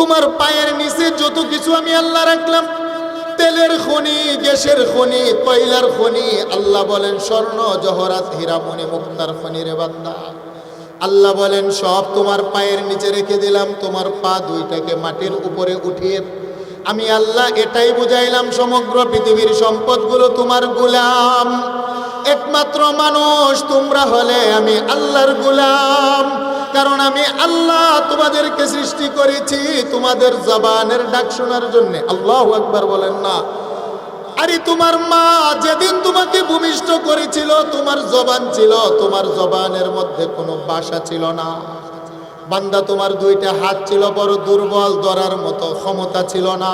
তোমার পায়ের নিচে যত কিছু আমি আল্লাহ রাখলাম, তেলের খনি, গ্যাসের খনি, কয়লার খনি, আল্লাহ বলেন স্বর্ণ জহরাত হীরা মণি মুক্তার খনি রে বান্দা, আল্লাহ বলেন সব তোমার পায়ের নিচে রেখে দিলাম। তোমার পা দুইটাকে মাটির উপরে উঠিয়ে আমি আল্লাহ এটাই বুঝাইলাম, সমগ্র পৃথিবীর সম্পদগুলো তোমার গোলাম। একমাত্র মানুষ তোমরা হলে আমি আল্লাহর গোলাম, কারণ আমি আল্লাহ তোমাদেরকে সৃষ্টি করেছি তোমাদের জবানের ডাক শোনার জন্য। আল্লাহু আকবার বলেন না। আরে তোমার মা যেদিন তোমাকে ভূমিষ্ঠ করেছিল তোমার জবান ছিল, তোমার জবানের মধ্যে কোনো ভাষা ছিল না। বান্দা তোমার দুইটা হাত ছিল বড় দুর্বল, ধরার মতো ক্ষমতা ছিল না।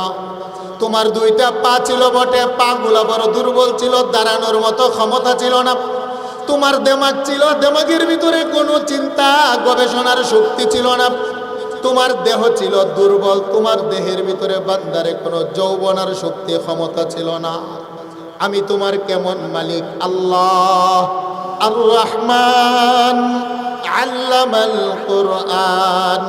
তোমার দুইটা পা ছিল বটে, পা গুলা বড় দুর্বল ছিল, দাঁড়ানোর মতো ক্ষমতা ছিল না। তোমার দেমাগ ছিল, দেমাগের ভিতরে কোনো চিন্তা গবেষণার শক্তি ছিল না। তোমার দেহ ছিল দুর্বল, তোমার দেহের ভিতরে বান্দারে কোনো যৌবনার শক্তি ক্ষমতা ছিল না। আমি তোমার কেমন মালিক? আল্লাহ আর রহমান আল্লামাল কুরআন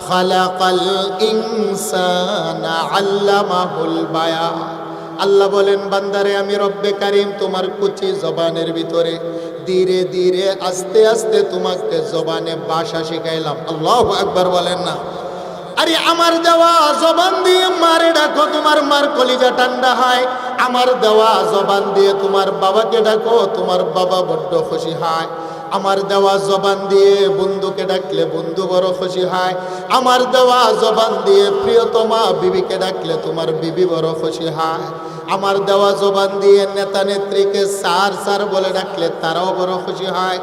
খালাকাল ইনসানা আল্লামাহুল বায়ান। আল্লাহ বলেন বান্দারে আমি রব্বে কারিম তোমার কুচি জবানের ভিতরে ধীরে ধীরে আস্তে আস্তে তোমাকে জবানে ভাষা শিখাইলাম। আল্লাহু আকবার বলেন না। আরে আমার দেওয়া জবান দিয়ে মারে ডাকো, তোমার মার কলিজা ঠান্ডা হয়। আমার দেওয়া জবান দিয়ে তোমার বাবাকে ডাকো, তোমার বাবা বড্ড খুশি হয়। আমার দেওয়া জবান দিয়ে বন্ধুকে ডাকলে বন্ধু বড় খুশি হয়। আমার দেওয়া জবান দিয়ে প্রিয়তমা বিবিকে ডাকলে তোমার বিবি বড় খুশি হয়। আমার দেওয়া জবান দিয়ে নেতা নেত্রীকে স্যার স্যার বলে ডাকলে তারাও বড় খুশি হয়।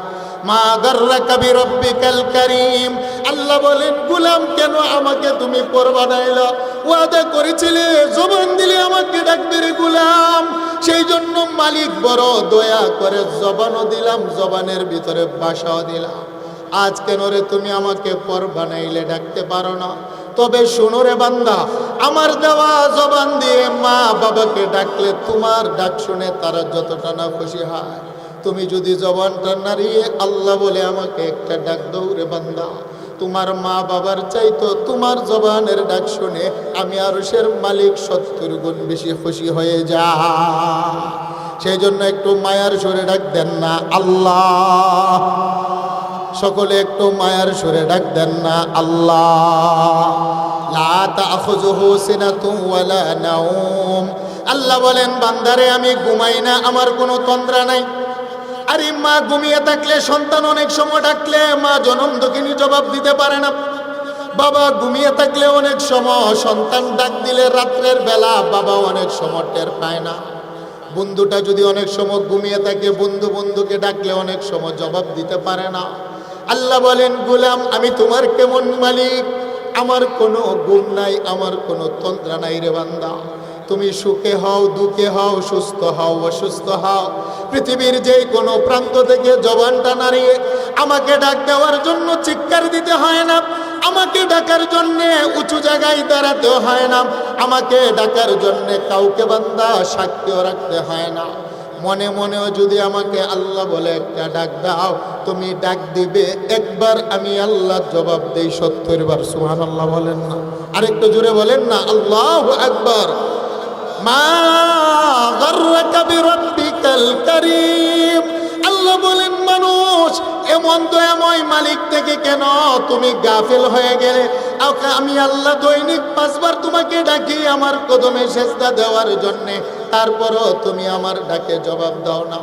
মা গাররাকা বিরব্বিকাল কারীম। আল্লাহ বলেন গোলাম কেন আমাকে তুমি পর বানাইলা? ওয়াদা করেছিলে জবান দিলে আমাকে ডাকবে রে গোলাম, সেই জন্য মালিক বড় দয়া করে জবানও দিলাম, জবানের ভিতরে ভাষাও দিলাম। আজ কেন রে তুমি আমাকে পর বানাইলে ডাকতে পারো না? তবে শোনো রে বান্দা, আমার দেওয়া জবান দিয়ে মা বাবাকে ডাকলে তোমার ডাক শুনে তারা যতটা না খুশি হয়, তুমি যদি জবানটা নাড়িয়ে আল্লাহ বলে আমাকে একটা ডাক দাও রে বান্দা, তোমার মা বাবার চাইতো তোমার জবানের ডাক শুনে আমি আরশের মালিক 70 গুণ বেশি খুশি হয়ে যা। সেই জন্য একটু মায়ার সুরে ডাক দেন না আল্লাহ। সকলে একটু মায়ার সুরে ডাক দেন না আল্লাহ। লা তাখুযুহু সিনাতুন ওয়ালা নাওম। আল্লাহ বলেন বান্দারে আমি ঘুমাই না, আমার কোনো তন্দ্রা নাই। আরে মা ঘুমিয়ে থাকলে সন্তান অনেক সময় ডাকলে মা জনম দুঃখিনী জবাব দিতে পারে না। বাবা ঘুমিয়ে থাকলে অনেক সময় সন্তান ডাক দিলে রাত্রের বেলা বাবা অনেক সময় টের পায় না। বন্ধুটা যদি অনেক সময় ঘুমিয়ে থাকে বন্ধু বন্ধুকে ডাকলে অনেক সময় জবাব দিতে পারে না। আল্লাহ বলেন গোলাম আমি তোমার কেমন মালিক? আমার কোনো গুম নাই, আমার কোনো তন্দ্রা নাই রে বান্দা। তুমি সুখে হও দুঃখে হও, সুস্থ হও অসুস্থ হও, পৃথিবীর যে কোনো প্রান্ত থেকে জবানটা নাড়িয়ে আমাকে ডাক দেওয়ার জন্য চিৎকার দিতে হয় না। আমাকে ডাকার জন্যে উঁচু জায়গায় দাঁড়াতে হয় না। আমাকে ডাকার জন্যে কাউকে বান্দা সাক্ষীও রাখতে হয় না। মনে মনেও যদি আমাকে আল্লাহ বলে একটা ডাক দাও, তুমি ডাক দিবে একবার, আমি আল্লাহ জবাব দেই 70 বার। সুবহানাল্লাহ বলেন না, আরেকটু জোরে বলেন না আল্লাহু আকবার। মা গাররাকা বিরব্বিকাল কারীম। আল্লাহ বলেন মানুষ এমন দয়াময় মালিক থেকে কেন তুমি গাফিল হয়ে গেলে? আমি আল্লাহ দৈনিক 5 বার তোমাকে ডাকি আমার কদমে সেজদা দেওয়ার জন্যে, তারপরও তুমি আমার ডাকে জবাব দাও না।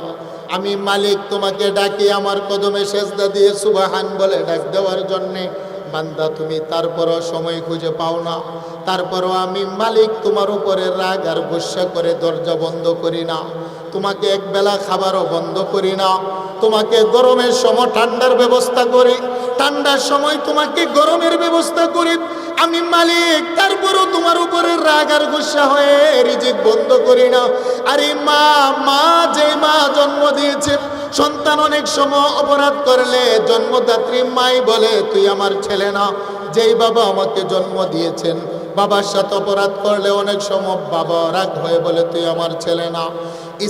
আমি মালিক তোমাকে ডাকি আমার কদমে সেজদা দিয়ে সুবহান বলে ডাক দেওয়ার জন্যে, বান্দা তুমি তারপরও সময় খুঁজে পাও না। তারপরও আমি মালিক তোমার উপরে রাগ আর গুসা করে দরজা বন্ধ করি না, তোমাকে একবেলা খাবারও বন্ধ করি না। তোমাকে গরমের সময় ঠান্ডার ব্যবস্থা করি, ঠান্ডার সময় তোমাকে গরমের ব্যবস্থা করি আমি মালিক। তারপরও তোমার উপরে রাগ আর গুসা হয়ে রিজিক বন্ধ করি না। আরে মা যে মা জন্ম দিয়েছে, সন্তান অনেক সময় অপরাধ করলে জন্মদাত্রী মাই বলে তুই আমার ছেলে না। যেই বাবা আমাকে জন্ম দিয়েছেন বাবার সাথে অপরাধ করলে অনেক সময় বাবা রাগ হয়ে বলে তুই আমার ছেলে না।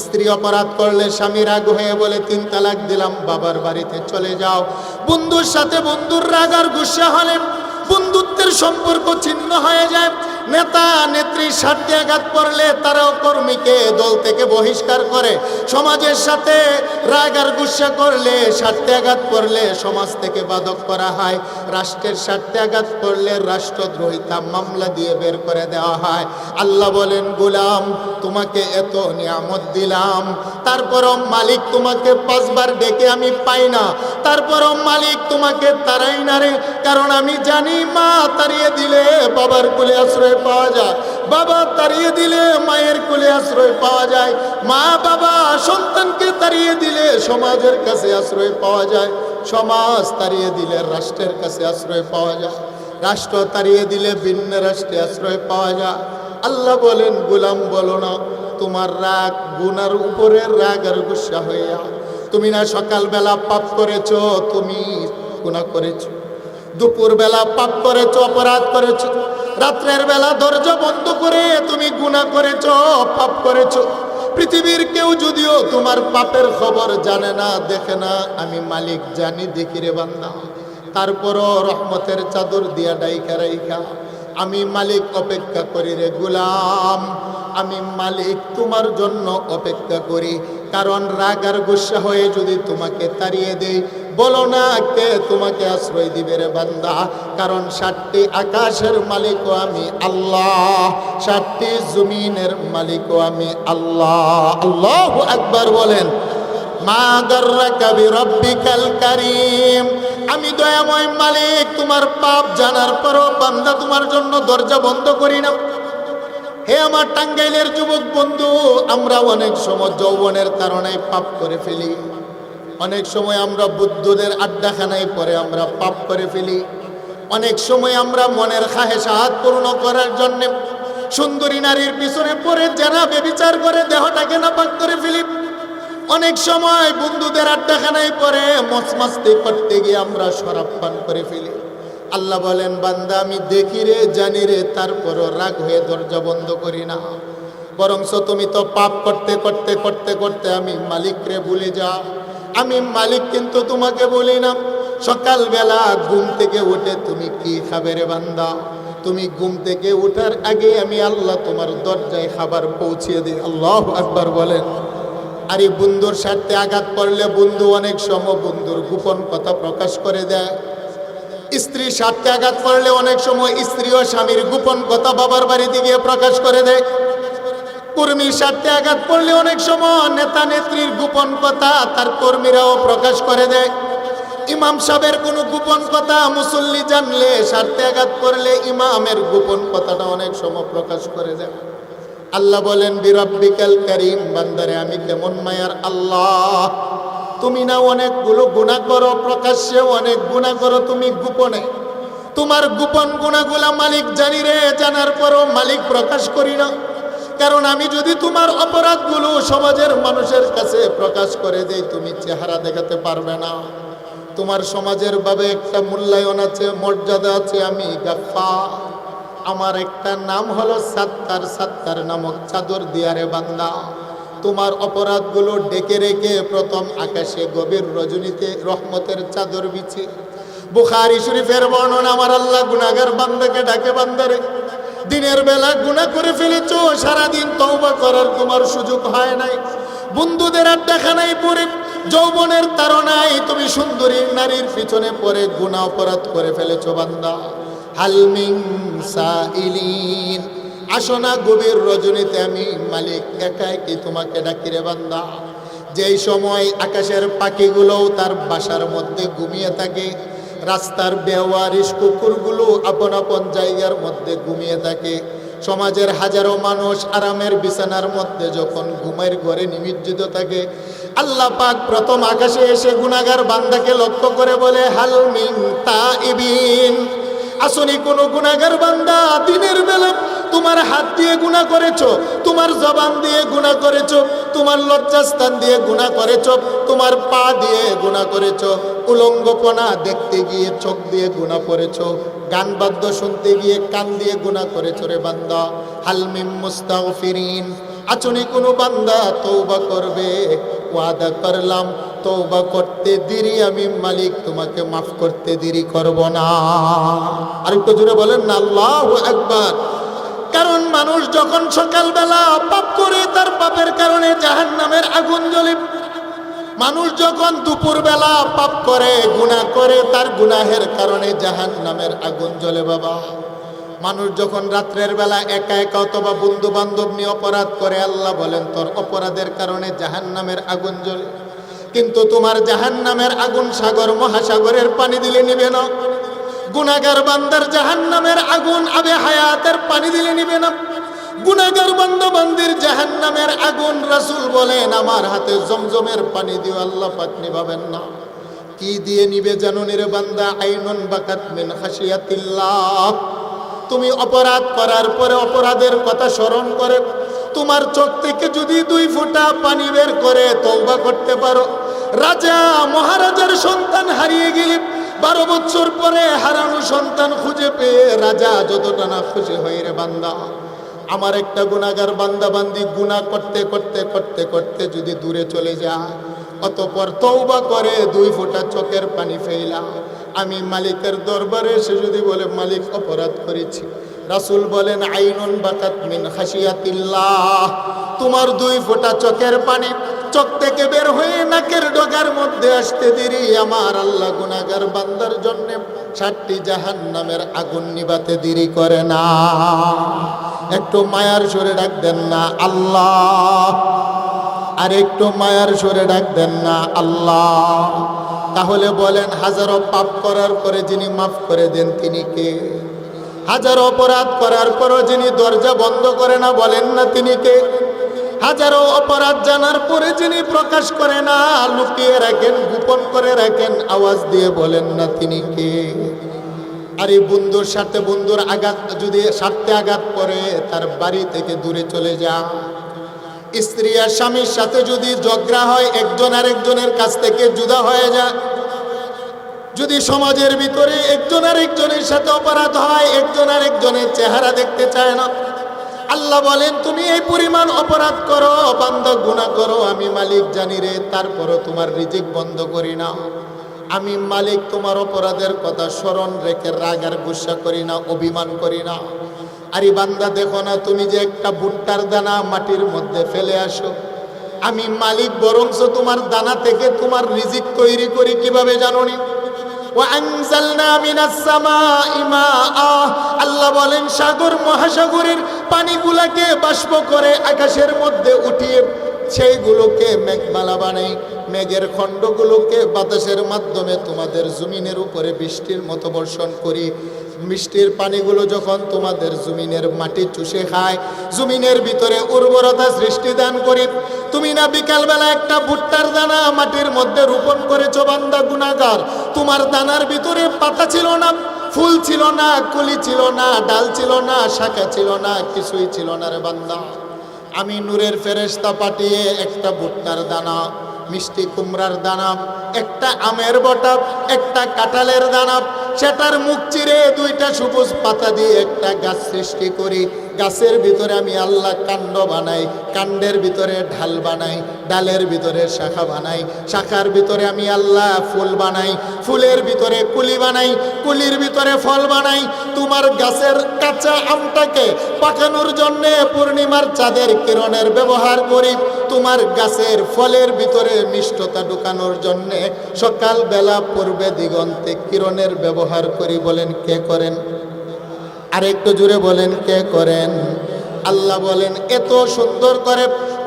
স্ত্রী অপরাধ করলে স্বামী রাগ হয়ে বলে 3 তালাক দিলাম, বাবার বাড়িতে চলে যাও। বন্ধুর সাথে বন্ধুর রাগ আর গুসা হলে বন্ধুত্বের সম্পর্ক ছিন্ন হয়ে যায়। নেতা নেত্রী স্বার্থে আঘাত করলে তারাও কর্মীকে দল থেকে বহিষ্কার করে। সমাজের সাথে রাগ আর গুসা করলে, স্বার্থে আঘাত করলে সমাজ থেকে বাদক করা হয়। রাষ্ট্রের স্বার্থে আঘাত করলে রাষ্ট্রদ্রোহিতা মামলা দিয়ে বের করে দেওয়া হয়। আল্লাহ বলেন, গোলাম তোমাকে এত নিয়ামত দিলাম, তারপরও মালিক তোমাকে 5 বার ডেকে আমি পাই না, তারপরও মালিক তোমাকে তারাই না রে। কারণ আমি জানি মা তাড়িয়ে দিলে বাবার কোলে আশ্রয় পাওয়া যায়, বাবা তাড়িয়ে দিলে মায়ের কোলে আশ্রয় পাওয়া যায়, মা বাবা সন্তানকে তাড়িয়ে দিলে সমাজের কাছে আশ্রয় পাওয়া যায়, সমাজ তাড়িয়ে দিলে রাষ্ট্রের কাছে আশ্রয় পাওয়া যায়, রাষ্ট্র তাড়িয়ে দিলে ভিন্ন রাষ্ট্রে আশ্রয় পাওয়া যায়। আল্লাহ বলেন, গোলাম বলো না তোমার রাগ গুনার উপরে রাগ আর গুসা হইয়া, তুমি না সকালবেলা পাপ করেছ, তুমি গুনাহ করেছ, দুপুর বেলা পাপ করেছ, অপরাধ করেছ, রাত্রের বেলা দরজা বন্ধ করে তুমি গুনাহ করেছ, পাপ করেছ। পৃথিবীর কেউ যদিও তোমার পাপের খবর জানে না, দেখে না, আমি মালিক জানি, দেখি রে বান্দা। তারপরও রহমতের চাদর দিয়া ডাইকা রাইখা আমি মালিক অপেক্ষা করি রে গোলাম, আমি মালিক তোমার জন্য অপেক্ষা করি। কারণ রাগ আর গুসা হয়ে যদি তোমাকে তাড়িয়ে দেই, বলো না কে তোমাকে আশ্রয় দিবে রে বান্দা। কারণ 7টি আকাশের মালিকও আমি আল্লাহ, 7টি জমিনের মালিকও আমি আল্লাহ। আল্লাহু আকবার বলেন। মা গাররাকা বিরাব্বিকাল কারীম, আমি দয়াময় মালিক, তোমার পাপ জানার পরও বান্দা তোমার জন্য দরজা বন্ধ করি না। হে আমার টাঙ্গাইলের যুবক বন্ধু, আমরা অনেক সময় যৌবনের কারণে পাপ করে ফেলি, অনেক সময় আমরা বুদ্ধদের আড্ডাখানায় পরে আমরা পাপ করে ফেলি, অনেক সময় আমরা মনের খাহেশাত পূর্ণ করার জন্য সুন্দরী নারীর পিছনে পড়ে যারা বেবিচার করে দেহটাকে নাপাক করে ফেলি, অনেক সময় বন্ধুদের আড্ডাখানায় পরে মস্তি করতে গিয়ে আমরা শরাব পান করে ফেলি। আল্লাহ বলেন, বান্দা আমি দেখি রে, জানি রে, তারপরও রাগ হয়ে দরজা বন্ধ করি না। বরংস তুমি তো পাপ করতে করতে করতে করতে আমি মালিক রে ভুলে যাও। আমি মালিক কিন্তু তোমাকে বলি না। সকালবেলা ঘুম থেকে উঠে তুমি কি খাবে রে বান্দা? তুমি ঘুম থেকে উঠার আগে আমি আল্লাহ তোমার দরজায় খাবার পৌঁছিয়ে দিই। আল্লাহু আকবার বলেন। আর এই বন্ধুর স্বার্থে আঘাত করলে বন্ধু অনেক সময় বন্ধুর গোপন কথা প্রকাশ করে দেয়। স্ত্রীর স্বার্থে আঘাত করলে অনেক সময় স্ত্রী ও স্বামীর গোপন কথা বাবার বাড়িতে গিয়ে প্রকাশ করে দেয়। কর্মীর স্বার্থে আঘাত করলে অনেক সময় নেতা নেত্রীর গোপন কথা তার কর্মীরাও প্রকাশ করে দেয়। ইমাম সাহেবের কোনো গোপন কথা মুসল্লি জানলে স্বার্থে আঘাত করলে ইমামের গোপন কথাটা অনেক সময় প্রকাশ করে দেয়। আল্লাহ বলেন, বিরাব্বিকাল কারীম, বান্দারে আমি কেমন মায়ার আল্লাহ, তুমি না অনেকগুলো গুনাহ করো প্রকাশ্যে, অনেক গুনাহ করো তুমি গোপনে। তোমার গোপন গুনাহগুলা মালিক জানি রে, জানার পরও মালিক প্রকাশ করি না। কারণ আমি যদি তোমার অপরাধগুলো সমাজের মানুষের কাছে প্রকাশ করে দেই, তুমি চেহারা দেখাতে পারবে না। তোমার সমাজের ভাবে একটা মূল্যায়ন আছে, মর্যাদা আছে। আমি গাফফার, আমার একটা নাম হলো সাত্তার। সাত্তার নামক চাদর দিয়া রে বান্দা তোমার অপরাধগুলো ডেকে রেখে প্রথম আকাশে গভীর রজনীতে রহমতের চাদর বিছে। বুখারী শরীফের বর্ণনা, আমার আল্লাহ গুনাহগার বান্দাকে ডাকে, বান্দারে দিনের বেলা গুনাহ করে ফেলেছো, সারাদিন তওবা করার তোমার সুযোগ হয় নাই। বন্ধুদের আড্ডাখানায় পড়ে যৌবনের তাড়নায় তুমি সুন্দরী নারীর পিছনে পড়ে গুনাহ অপরাধ করে ফেলেছো। বান্দা হাল মিন সাইলিন, আসো না গভীর রজনীতে আমি মালিক একাই কি তোমাকে ডাকি রে বান্দা। যেই সময় আকাশের পাখিগুলোও তার বাসার মধ্যে ঘুমিয়ে থাকে, রাস্তার বেওয়ারিশ কুকুরগুলো আপন আপন জায়গার মধ্যে ঘুমিয়ে থাকে, সমাজের হাজারো মানুষ আরামের বিছানার মধ্যে যখন ঘুমের ঘরে নিমজ্জিত থাকে, আল্লাহ পাক প্রথম আকাশে এসে গুনাহগার বান্দাকে লক্ষ্য করে বলে, হাল মিন তাইবিন, আসনি কোন গুনাহগার বান্দা? দিনের বেলা তোমার হাত দিয়ে গুনাহ করেছো, তোমার জবান দিয়ে গুনাহ করেছো, তোমার লজ্জাস্থান দিয়ে গুনাহ করেছো, তোমার পা দিয়ে গুনাহ করেছো, উলঙ্গপনা দেখতে গিয়ে চোখ দিয়ে গুনাহ করেছো, গান বাদ্য শুনতে গিয়ে কান দিয়ে গুনাহ করেছো রে বান্দা। হাল মিন মুস্তাগফিরিন, আচনি কোনো বান্দা তওবা করবে, ওয়াদা করলাম তওবা করতে দেরি আমি মালিক তোমাকে মাফ করতে দেরি করব না। আর একটু জোরে বলেন না আল্লাহু আকবার। কারণ মানুষ যখন সকালবেলা পাপ করে তার পাপের কারণে জাহান্নামের আগুন জ্বলে, মানুষ যখন দুপুরবেলা পাপ করে গুনাহ করে তার গুনাহের কারণে জাহান্নামের আগুন জ্বলে বাবা। মানুষ যখন রাত্রের বেলা একা একা অথবা বন্ধু বান্ধব নিয়ে অপরাধ করে, আল্লাহ বলেন তোর অপরাধের কারণে জাহান্নামের আগুন জ্বলে। কিন্তু তোমার জাহান্নামের আগুন সাগর মহাসাগরের পানি দিলে নিবে না। গুনাহগার বান্দার জাহান্নামের আগুন আবে হায়াতের পানি দিলে নিবে না। গুনাহগার বান্দা বান্দির জাহান্নামের আগুন রাসূল বলেন আমার হাতে জমজমের পানি দিও আল্লাহ পাক নিভাবেন না। কি দিয়ে নিবে জানো রে বান্দা? আইনুন বাকাত মিন খাশিয়াতিল্লাহ। তুমি অপরাধ করার পরে অপরাধের কথা স্মরণ করে তোমার চোখ থেকে যদি 2 ফোঁটা পানি বের করে তওবা করতে পারো। রাজা মহারাজার সন্তান হারিয়ে গেলে 12 বছর পরে হারানো সন্তান খুঁজে পেয়ে রাজা যতটা না খুশি হয় রে বান্দা, আমার একটা গুনাহগার বান্দা বান্দি গুনাহ করতে করতে করতে করতে যদি দূরে চলে যায়, অতঃপর তওবা করে 2 ফোঁটা চোখের পানি ফেলা, আমি মালিকের দরবারে এসে যদি বলে মালিক অপরাধ করেছি, রাসূল বলেন আইনুন বাকাত মিন খাশিয়াতিল্লাহ। তোমার 2 ফোঁটা চোখের পানি চোখ থেকে বের হয়ে নাকের ডগার মধ্যে আসতে দেরি আমার আল্লাহ গুনাহগার বান্দার জন্য 7টি জাহান্নামের আগুন নিভাতে দেরি করে না। একটু মায়ার সুরে ডাক দেন না আল্লাহ, আর একটু মায়ার সুরে ডাক দেন না আল্লাহ। তাহলে বলেন হাজারো পাপ করার পরে যিনি মাফ করে দেন তিনি কে? হাজারো অপরাধ করার পরও যিনি দরজা বন্ধ করে না বলেন না তিনি কে? হাজারো অপরাধ জানার পরে যিনি প্রকাশ করে না, লুকিয়ে রাখেন, গোপন করে রাখেন, আওয়াজ দিয়ে বলেন না তিনি কে? আর এই বন্ধুর সাথে বন্ধুর আঘাত যদি স্বার্থে আঘাত করে তার বাড়ি থেকে দূরে চলে যা। স্ত্রী আর স্বামীর সাথে যদি ঝগড়া হয় একজন আরেকজনের কাছ থেকে জুদা হয়ে যায়। যদি সমাজের ভিতরে একজন আরেকজনের সাথে অপরাধ হয়, একজন আরেকজনের চেহারা দেখতে চায় না। আল্লাহ বলেন তুমি এই পরিমাণ অপরাধ করো, বান্দা গুনাহ করো, আমি মালিক জানি রে, তারপরও তোমার রিজিক বন্ধ করি না। আমি মালিক তোমার অপরাধের কথা স্মরণ রেখে রাগ আর গুসা করি না, অভিমান করি না। আরে বান্দা দেখো না তুমি যে একটা ভুট্টার দানা মাটির মধ্যে ফেলে আসো, আমি মালিক বরংস তোমার দানা থেকে তোমার রিজিক তৈরি করি কিভাবে জানো নি? وأنزلنا من السماء ماء আল্লাহ বলেন সাগর মহাসাগরের পানিগুলোকে বাষ্প করে আকাশের মধ্যে উঠিয়ে সেইগুলোকে মেঘমালা বানাই, মেঘের খণ্ডগুলোকে বাতাসের মাধ্যমে তোমাদের জমিনের উপরে বৃষ্টির মতো বর্ষণ করি। বৃষ্টির পানিগুলো যখন তোমাদের জমিনের মাটি চুষে খায়, জমিনের ভিতরে উর্বরতা সৃষ্টি দান করি। তুমি না বিকালবেলা একটা ভুট্টার দানা মাটির মধ্যে রোপণ করেছো বান্দা গুনাহগার, তোমার দানার ভিতরে পাতা ছিল না, ফুল ছিল না, কলি ছিল না, ডাল ছিল না, শাখা ছিল না, কিছুই ছিল না রে বান্দা। আমি নূরের ফেরেশতা পাঠিয়ে একটা ভুট্টার দানা, মিষ্টি কুমড়ার দানা, একটা আমের বটা, একটা কাঁঠালের দানা, সেটার মুখ চিরে 2টা সবুজ পাতা দিয়ে একটা গাছ সৃষ্টি করি। গাছের ভিতরে আমি আল্লাহ কাণ্ড বানাই, কাণ্ডের ভিতরে ঢাল বানাই, ডালের ভিতরে শাখা বানাই, শাখার ভিতরে আমি আল্লাহ ফুল বানাই, ফুলের ভিতরে কুলি বানাই, কুলির ভিতরে ফল বানাই। তোমার গাছের কাঁচা আমটাকে পাকানোর জন্যে পূর্ণিমার চাঁদের কিরণের ব্যবহার করি, তোমার গাছের ফলের ভিতরে মিষ্টতা ঢুকানোর জন্যে সকালবেলা পূর্বে দিগন্তে কিরণের ব্যবহার করি। বলেন কে করেন? আর একটু জুড়ে বলেন কে করেন? আল্লাহ বলেন এত সুন্দর করে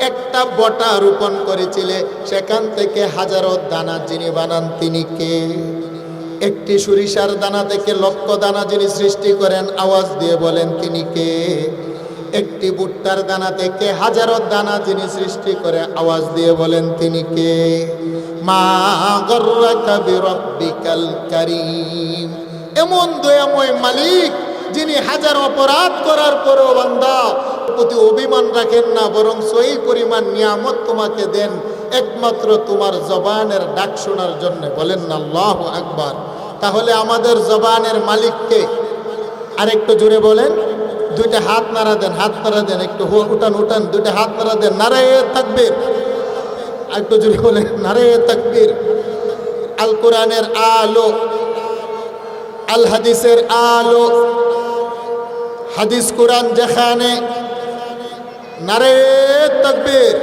একটা বটা রোপণ করেছিলে, সেখান থেকে হাজারো দানা যিনি বানান তিনি কে? একটি সরিষার দানা থেকে লক্ষ দানা যিনি সৃষ্টি করেন, আওয়াজ দিয়ে বলেন তিনি কে? একটি ভুট্টার দানা থেকে হাজারো দানা যিনি সৃষ্টি করে, আওয়াজ দিয়ে বলেন তিনি কে? মা গররাকা বিরাব্বিকাল কারীম। এমন দয়াময় মালিক যিনি হাজার অপরাধ করার পরেও বান্দা প্রতি অভিমান রাখেন না, বরং সেই পরিমাণ নিয়ামত তোমাকে দেন একমাত্র তোমার জবানের ডাক শোনার জন্য। বলেন না আল্লাহু আকবার। তাহলে আমাদের জবানের মালিককে আরেকটু জুড়ে বলেন, দুইটা হাত নাড়া দেন, হাত নাড়া দেন, একটু উঠান উঠান, দুইটা হাত নাড়া দেন, নারায়ে তাকবীর। একটু জোরে বলেন নারায়ে তাকবীর। আল কোরআনের আলো, আল হাদিসের আলো, হাদিস কোরআন যেখানে, নারায়ে তাকবীর।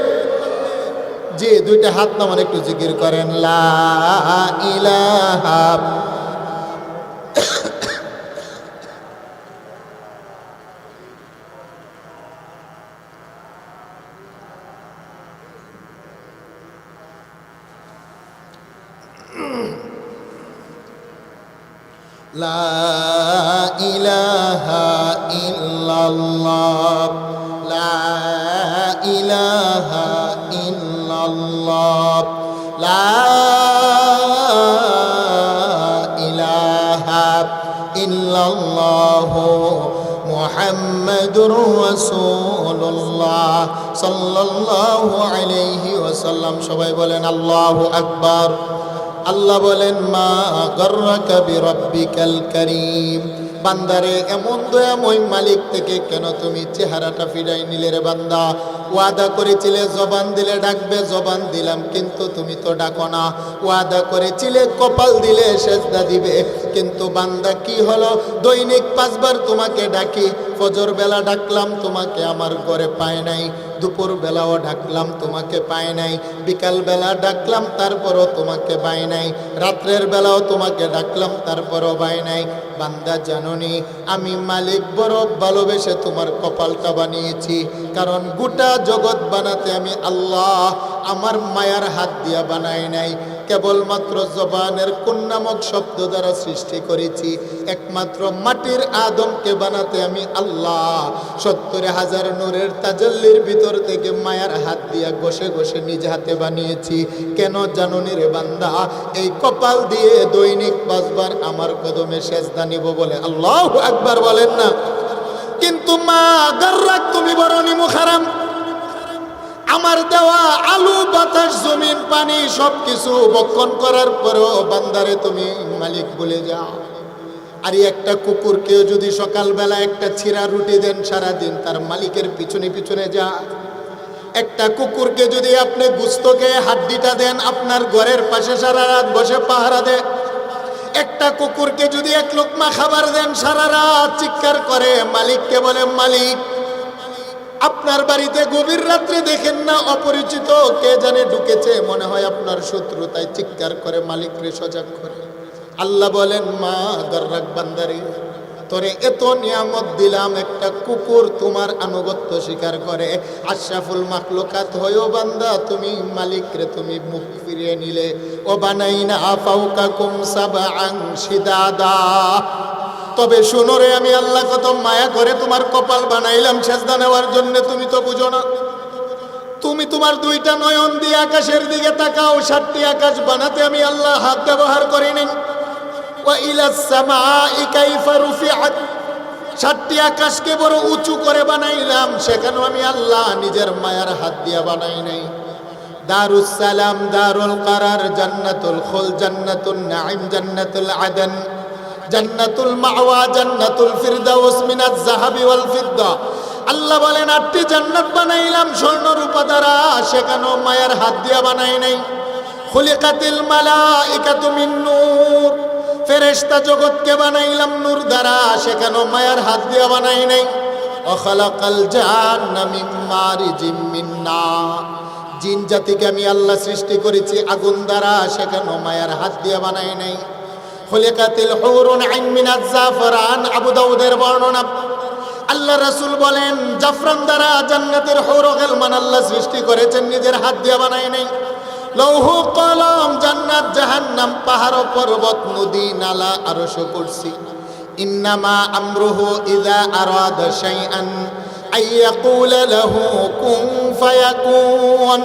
জি, দুইটা হাত নামান, একটু জিকির করেন লা ইলাহা লা ইলাহা ইল্লাল্লাহ, লা ইলাহা ইল্লাল্লাহ, লা ইলাহা ইল্লাল্লাহ, মুহাম্মাদুর রাসূলুল্লাহ সাল্লাল্লাহু আলাইহি ওয়াসাল্লাম। সবাই বলেন আল্লাহু আকবার। আল্লাহ বলেন মা গর্রাকা বিরাব্বিকাল কারীম, বান্দারে এমন দয়াময় মালিক থেকে কেন তুমি চেহারাটা ফিরাই নিলে রে বান্দা? ওয়াদা করেছিলে জবান দিলে ডাকবে, জবান দিলাম কিন্তু তুমি তো ডাকো না। ওয়াদা করেছিলে কপাল দিলে সেজদা দিবে, কিন্তু বান্দা কি হলো? দৈনিক 5 বার তোমাকে ডাকি, ফজর বেলা ডাকলাম তোমাকে আমার ঘরে পায় নাই, দুপুর বেলাও ডাকলাম তোমাকে পায় নাই, বিকাল বেলা ডাকলাম তারপরও তোমাকে পায় নাই, রাত্রের বেলাও তোমাকে ডাকলাম তারপরও পায় নাই। বান্দা জাননি আমি মালিক বড় ভালোবেসে তোমার কপালটা বানিয়েছি, কারণ গোটা জগৎ বানাতে আমি আল্লাহ আমার মায়ার হাত দিয়া বানাই নাই, কেবলমাত্র জবানের কোন নামক শব্দ দ্বারা সৃষ্টি করেছি। একমাত্র মাটির আদমকে বানাতে আমি আল্লাহ 70,000 নূরের তাজাল্লির ভিতর থেকে মায়ার হাত দিয়া ঘষে ঘষে নিজ হাতে বানিয়েছি। কেন জানুনি রে বান্দা? এই কপাল দিয়ে দৈনিক 5 বার আমার কদমে সেজদা নিব বলে আল্লাহু আকবার বলেন না? কিন্তু মা গর্রাক, তুমি বড় নিমুখারাম। আমার দেওয়া আলু বাতাস জমিন পানি সবকিছু বক্ষণ করার পরও বান্দারে তুমি মালিক বলে যাও। আর একটা কুকুরকেও যদি সকালবেলা একটা ছিঁড়া রুটি দেন, সারাদিন তার মালিকের পিছনে পিছনে যা। একটা কুকুরকে যদি আপনি গুস্তকে হাড্ডিটা দেন, আপনার ঘরের পাশে সারা রাত বসে পাহারা দেয়। একটা কুকুরকে যদি 1 লোকমা খাবার দেন, সারা রাত চিৎকার করে মালিককে বলে মালিক। আপনার বাড়িতে গভীর রাত্রে দেখেন না অপরিচিত কে জানে ঢুকেছে, মনে হয় আপনার শত্রু, তাই চিৎকার করে মালিকরে সজাগ করে। আল্লাহ বলেন মা গর্রাক বান্দারে, তোরে এত নিয়ামত দিলাম, একটা কুকুর তোমার আনুগত্য স্বীকার করে। আশরাফুল মাখলুকাত হয়েও বান্দা তুমি মালিকরে তুমি মুখ ফিরিয়ে নিলে। ও বানাইনা ফাওকাকুম সাবআন শিদাদা, তবে শুনো রে আমি আল্লাহ কত মায়া করে তোমার কপাল বানাইলাম সেজদা নেওয়ার জন্য, তুমি তো বুঝো না। তুমি তোমার 2টা নয়ন দিয়ে আকাশের দিকে তাকাও, 7টি আকাশ বানাতে আমি আল্লাহ হাত ব্যবহার করিনি। ওয়া ইলাস সামাই কাইফা রুফিআত, 7টি আকাশকে বড় উঁচু করে বানাইলাম, সেখানেও আমি আল্লাহ নিজের মায়ার হাত দিয়ে বানাই নাই। দারুস সালাম, দারুল কারার, জান্নাতুল খুল, জান্নাতুন নাঈম, জান্নাতুল আদন, জান্নাতুল মাওয়া, জান্নাতুল ফিরদাউস মিনাজ যাহাবি ওয়াল ফিদ্দা। আল্লাহ বলেন 8টি জান্নাত বানাইলাম স্বর্ণ রূপা দ্বারা, সেখানেও মায়ার হাত দিয়া বানাই নাই। খুলিকাতিল মালাইকাতু মিন নূর, ফেরেশতা জগৎকে বানাইলাম নূর দ্বারা, সেখানেও মায়ার হাত দিয়া বানাই নাই। ওয়া খালাকাল জান্না মিন মারিজিম মিন নার, জিন জাতিকে আমি আল্লাহ সৃষ্টি করেছি আগুন দ্বারা, সেখানেও মায়ার হাত দিয়া বানাই নাই। খুলিকাতিল হুরুন আইন মিনাজ জাফরান, আবু দাউদের বর্ণনা। আল্লাহ রাসূল বলেন জাফরান দ্বারা জান্নাতের হুরুল গিলমান আল্লাহ সৃষ্টি করেছেন, নিজের হাত দিয়ে বানায় নাই। লৌহ কলম, জান্নাত জাহান্নাম, পাহাড় পর্বত নদী নালা আরশ কুরসি। ইন্নামা আমরুহু ইযা আরাদা শাইআন আইয়াকুলা লাহু কুন ফায়াকুন।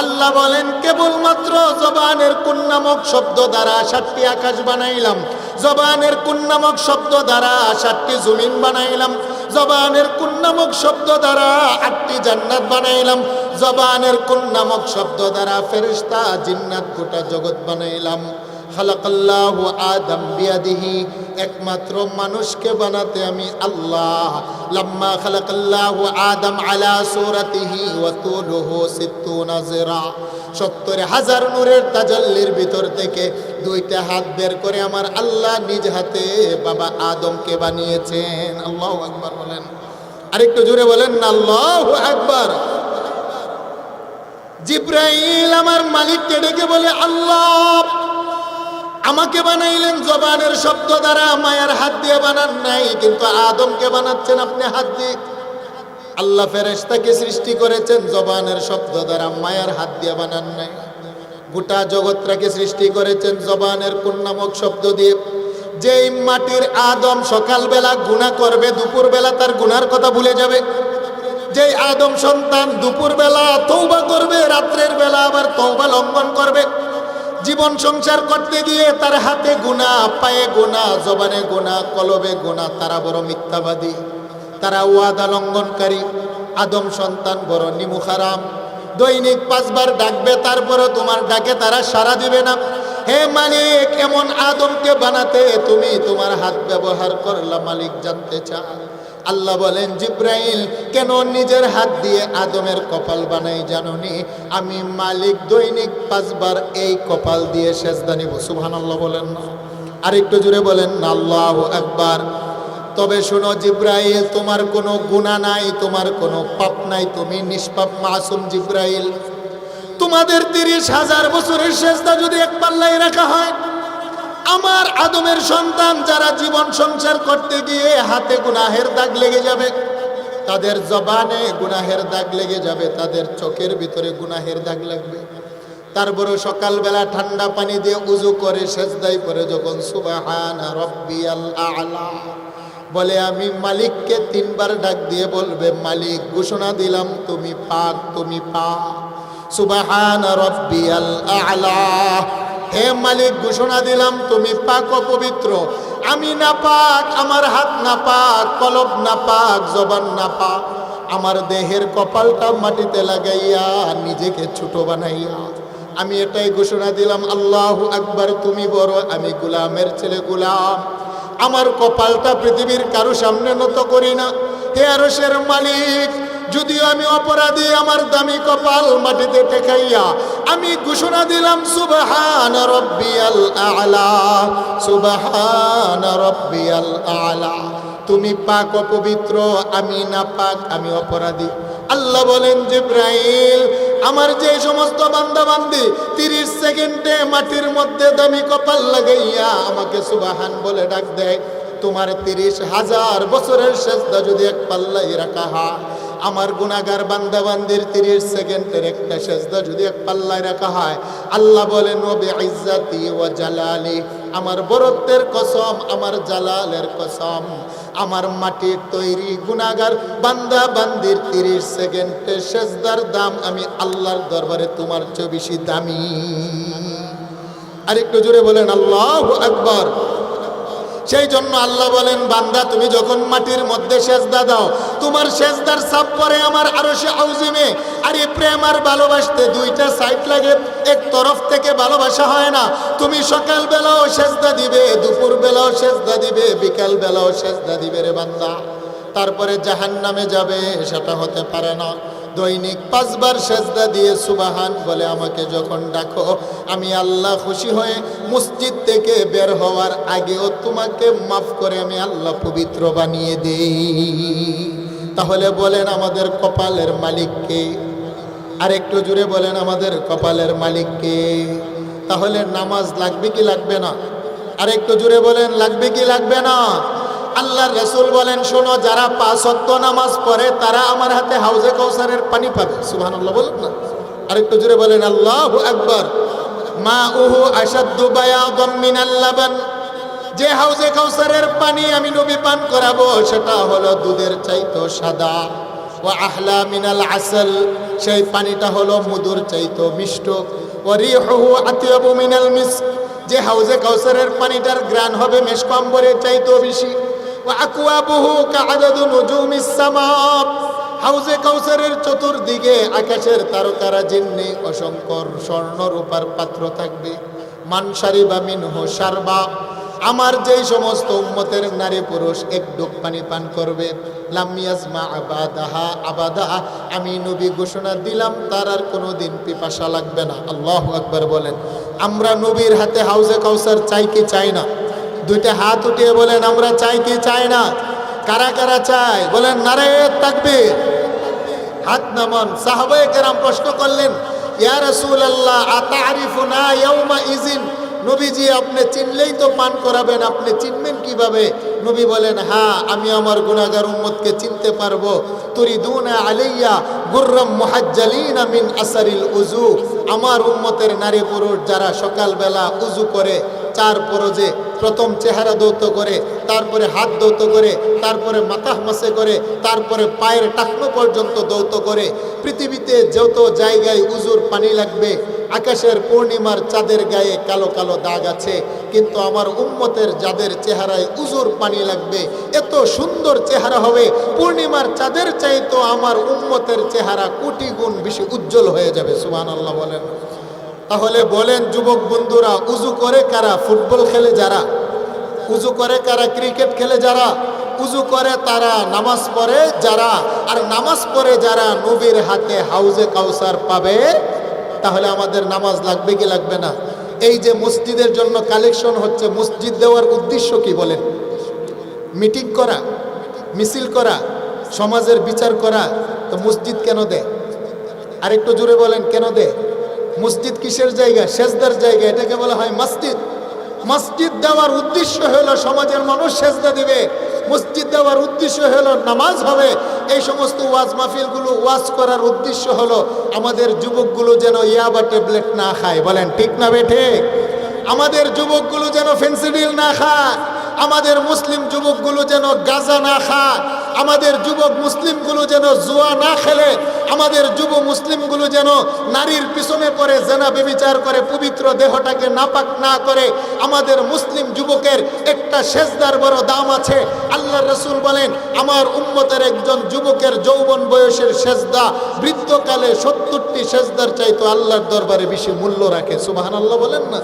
আল্লাহ বলেন কেবলমাত্র জবানের কুন নামক শব্দ দ্বারা 7টি আকাশ বানাইলাম, জবানের কুন নামক শব্দ দ্বারা 7টি জমিন বানাইলাম, জবানের কুন নামক শব্দ দ্বারা 8টি জান্নাত বানাইলাম, জবানের কুন নামক শব্দ দ্বারা ফেরেশতা জিন্নাত গোটা জগৎ বানাইলাম। খালাকাল্লাহু আদম বিয়াদিহি, একমাত্র মানুষকে বানাতে আমি আল্লাহ। লাম্মা খালাকাল্লাহু আদম আলা সূরাতিহি ওয়া তুলুহু 60 যিরা, 70,000 নূরের তাজাল্লির ভিতর থেকে দুইটা হাত বের করে আমার আল্লাহ নিজ হাতে বাবা আদমকে বানিয়েছেন। আল্লাহু আকবার বলেন, আরেকটু জোরে বলেন না আল্লাহু আকবার। জিব্রাইল আমার মালিককে ডেকে বলে, আল্লাহ আমাকে বানাইলেন জবানের শব্দ দ্বারা, মায়ার হাত দিয়ে বানান নাই, কিন্তু আদমকে বানাচ্ছেন আপনি হাত দিয়ে। আল্লাহ ফেরেশতাকে সৃষ্টি করেছেন জবানের শব্দ দ্বারা, মায়ার হাত দিয়ে বানান নাই। গোটা জগৎটাকে সৃষ্টি করেছেন জবানের কোন নামক শব্দ দিয়ে। যেই মাটির আদম সকালবেলা গুনাহ করবে, দুপুরবেলা তার গুনার কথা ভুলে যাবে। যেই আদম সন্তান দুপুরবেলা তওবা করবে, রাত্রের বেলা আবার তওবা লঙ্ঘন করবে। জীবন সংসার করতে গিয়ে তার হাতে গুনাহ, পায়ে গুনাহ, জবানে গুনাহ, কলবে গুনাহ। তারা বড় মিথ্যাবাদী, তারা ওয়াদা লঙ্ঘনকারী। আদম সন্তান বড় নিমুখারাম। দৈনিক 5 বার ডাকবে, তারপরে তোমার ডাকে তারা সাড়া দিবে না। হে মালিক, এমন আদমকে বানাতে তুমি তোমার হাত ব্যবহার করলা, মালিক জানতে চায়। আল্লাহ বলেন, জিব্রাইল কেন নিজের হাত দিয়ে আদমের কপাল বানাই জানোনি? আমি মালিক দৈনিক 5 বার এই কপাল দিয়ে সেজদা নিব। সুবহানাল্লাহ বলেন না, আরেকটু জোরে বলেন না আল্লাহু আকবার। তবে শোনো জিব্রাইল, তোমার কোনো গুনাহ নাই, তোমার কোনো পাপ নাই, তুমি নিষ্পাপ মাসুম জিব্রাইল। তোমাদের 30,000 বছরের সেজদা যদি এক পাল্লায় রাখা হয়, আমার আদমের সন্তান যারা জীবন সংসার করতে গিয়ে হাতে গুনাহের দাগ লেগে যাবে, তাদের জবানে গুনাহের দাগ লেগে যাবে, তাদের চোখের ভিতরে গুনাহের দাগ লাগবে। তারপরে সকালবেলা ঠান্ডা পানি দিয়ে উযু করে সেজদায় পড়ে যখন সুবহানা রাব্বিয়াল আ'লা বলে, আমি মালিককে 3 বার ডাক দিয়ে বলবে, মালিক ঘোষণা দিলাম তুমি পাক, তুমি পাক। সুবহানা রাব্বিয়াল আ'লা, হে মালিক ঘোষণা দিলাম তুমি পাক ও পবিত্র, আমি না পাক, আমার হাত না পাক, কলব না পাক, জবান না পাক। আমার দেহের কপালটা মাটিতে লাগাইয়া নিজেকে ছোট বানাইয়া আমি এটাই ঘোষণা দিলাম, আল্লাহু আকবার, তুমি বড়, আমি গোলামের ছেলে গোলাম। আমার কপালটা পৃথিবীর কারো সামনে নত করি না। হে আরশের মালিক, যদিও আমি অপরাধী, আমার দামি কপাল মাটিতে ঠেকাইয়া আমি ঘোষণা দিলাম, সুবহানা রাব্বিয়াল আ'লা, সুবহানা রাব্বিয়াল আ'লা। তুমি পাক ও পবিত্র, আমি না পাক, আমি অপরাধী। আল্লাহ বলেন, জিব্রাইল আমার যে সমস্ত বান্দা বান্দি 30 সেকেন্ডে মাটির মধ্যে দামি কপাল লাগাইয়া আমাকে সুবহান বলে ডাক দেয়, তোমার 30,000 বছরের সেজদা যদি এক পাল্লায় রাখা হয়, আমার গুনাহগার বান্দা বান্দির 30 সেকেন্ডের একটা সেজদা যদি এক পাল্লায় রাখা হয়, আল্লাহ বলেন, ওয়া বিইজ্জাতি ওয়া জালালি, আমার বরত্বের কসম, আমার জালালের কসম, আমার মাটির তৈরি গুনাহগার বান্দা বান্দির 30 সেকেন্ডের সেজদার দাম আমি আল্লাহর দরবারে তোমার চেয়ে বেশি দামি। আরেকটু জোরে বলেন আল্লাহু আকবার। সেই জন্য আল্লাহ বলেন, বান্দা তুমি যখন মাটির মধ্যে সেজদা দাও, তোমার সেজদার ছাপ পড়ে আমার আরশে আউজিমে। আর এই প্রেম আর ভালোবাসতে 2টা সাইড লাগে, এক তরফ থেকে ভালোবাসা হয় না। তুমি সকাল বেলাও সেজদা দিবে, দুপুর বেলাও সেজদা দিবে, বিকাল বেলাও সেজদা দিবে রে বান্দা। তারপরে জাহান্নামে যাবে, সেটা হতে পারে না। দৈনিক 5 বার সেজদা দিয়ে সুবহান বলে আমাকে যখন ডাকো, আমি আল্লাহ খুশি হয়ে মসজিদ থেকে বের হওয়ার আগেও তোমাকে মাফ করে আমি আল্লাহ পবিত্র বানিয়ে দেই। তাহলে বলেন আমাদের কপালের মালিক কে? আর একটু জুড়ে বলেন আমাদের কপালের মালিক কে? তাহলে নামাজ লাগবে কি লাগবে না? আর একটু জুড়ে বলেন লাগবে কি লাগবে না? আল্লাহর রাসূল বলেন, শোনো, যারা 5 ওয়াক্ত নামাজ পড়ে তারা আমার হাতে হাউজে কাউসারের পানি পাবে। সুবহানাল্লাহ বলেন না, আরেকটু জোরে বলেন আল্লাহু আকবার। মাউহু আশাদ্দু বায়াদাম মিনাল লাবান, যে হাউজে কাউসারের পানি আমি নবী পান করাবো সেটা হলো দুধের চাইতো সাদা। ওয়া আহলা মিনাল আসল, সেই পানিটা হলো মধুর চাইতো মিষ্ট। ওয়া রিহুহু আতিয়াবু মিনাল মিস্ক, যে হাউজে কাউসারের পানিটার গ্রান হবে মেশক আম্বরের চাইতো বেশি। ওয়া আকওয়াবুহু কাআদাদু নুজুমিস সামা, হাউজে কাউসারের চতুর্দিকে আকাশের তারকারা জিন্নি অসংখ্য স্বর্ণ রূপার পাত্র থাকবে। মানসারি বা মিনহু সারবা, আমার যেই সমস্ত উম্মতের নারী পুরুষ এক ডুব পানি পান করবে লাম ইয়াজমা আবাদাহা আবাদা, আমি নবী ঘোষণা দিলাম তার আর কোনোদিন পিপাসা লাগবে না। আল্লাহু আকবার বলেন। আমরা নবীর হাতে হাউজে কাউসার চাই কি চাই না? দুইটা হাত উঠিয়ে বলেন আমরা চাই কি চাই না? কারা কারা চাই বলেন নারায়ে তাকবীর। হাত নামান। সাহাবায়ে কেরাম প্রশ্ন করলেন, ইয়া রাসূলুল্লাহ আতারিফুনা ইয়াউমা ইযিন, নবীজি আপনি চিনলেই তো পান করাবেন, আপনি চিনবেন কিভাবে? নবী বলেন, হ্যাঁ আমি আমার গুনাহগার উম্মতকে চিনতে পারবো। তুরিদুনা আলাইয়া গুররাম মুহাজ্জালিনা মিন আসারিল উযু, আমার উম্মতের নারী পুরুষ যারা সকালবেলা উযু করে, চার পরজে প্রথম চেহারা দৌত করে, তারপরে হাত দৌত করে, তারপরে মাথা মাসে করে, তারপরে পায়ের টাকনো পর্যন্ত দৌত করে। পৃথিবীতে যত জায়গায় উজুর পানি লাগবে, আকাশের পূর্ণিমার চাঁদের গায়ে কালো কালো দাগ আছে, কিন্তু আমার উম্মতের যাদের চেহারায় উজুর পানি লাগবে এত সুন্দর চেহারা হবে, পূর্ণিমার চাঁদের চাইতো আমার উম্মতের চেহারা কোটি গুণ বেশি উজ্জ্বল হয়ে যাবে। সুবহানাল্লাহ বলেন। তাহলে বলেন যুবক বন্ধুরা, উজু করে কারা? ফুটবল খেলে যারা, উজু করে কারা? ক্রিকেট খেলে যারা, উজু করে তারা, নামাজ পড়ে যারা, আর নামাজ পড়ে যারা নবীর হাতে হাউজে কাউসার পাবে, তাহলে আমাদের নামাজ লাগবে কি লাগবে না? এই যে মসজিদের জন্য কালেকশন হচ্ছে, মসজিদ দেওয়ার উদ্দেশ্য কি বলেন? মিটিং করা, মিছিল করা, সমাজের বিচার করা। তো মসজিদ কেন দেয়? আরেকটু জোরে বলেন কেন দেয়? মসজিদ কিসের জায়গা? সেজদার জায়গা, এটাকে বলা হয় মসজিদ। মসজিদ দেওয়ার উদ্দেশ্য হলো সমাজের মানুষ সেজদা দিবে, মসজিদ দেওয়ার উদ্দেশ্য হলো নামাজ হবে। এই সমস্ত ওয়াজ মাহফিলগুলো ওয়াজ করার উদ্দেশ্য হলো আমাদের যুবকগুলো যেন ইয়াবা ট্যাবলেট না খায়। বলেন ঠিক না বেঠে? আমাদের যুবকগুলো যেন ফেন্সিডিল না খায়, আমাদের মুসলিম যুবকগুলো যেন গাঁজা না খায়, আমাদের যুবক মুসলিমগুলো যেন জুয়া না খেলে, আমাদের যুব মুসলিমগুলো যেন নারীর পিছনে পড়ে জেনা ব্যভিচার করে পবিত্র দেহটাকে নাপাক না করে। আমাদের মুসলিম যুবকের একটা সেজদার বড় দাম আছে। আল্লাহর রাসূল বলেন, আমার উম্মতের একজন যুবকের যৌবন বয়সের সেজদা বৃদ্ধকালে 70টি সেজদার চাইতো আল্লাহর দরবারে বেশি মূল্য রাখে। সুবহানাল্লাহ বলেন না?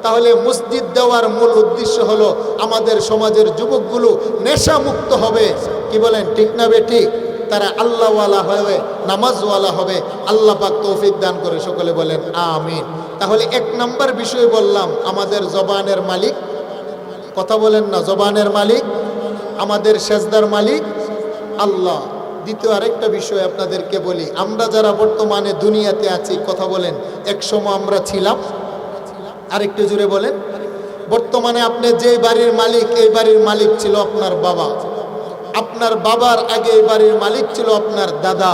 তাহলে মসজিদ দেওয়ার মূল উদ্দেশ্য হলো আমাদের সমাজের যুবকগুলো নেশা মুক্ত হবে। কি বলেন ঠিক না বেঠিক? তারা আল্লাহওয়ালা হবে, নামাজওয়ালা হবে। আল্লাহ পাক তৌফিক দান করে, সকলে বলেন আমিন। তাহলে এক নাম্বার বিষয় বললাম, আমাদের জবানের মালিক, কথা বলেন না, জবানের মালিক, আমাদের সেজদার মালিক আল্লাহ। দ্বিতীয় আরেকটা বিষয় আপনাদেরকে বলি, আমরা যারা বর্তমানে দুনিয়াতে আছি, কথা বলেন, একসময় আমরা ছিলাম। আরেকটু জুড়ে বলেন। বর্তমানে আপনি যে বাড়ির মালিক, এই বাড়ির মালিক ছিল আপনার বাবা, আপনার বাবার আগে এই বাড়ির মালিক ছিল আপনার দাদা,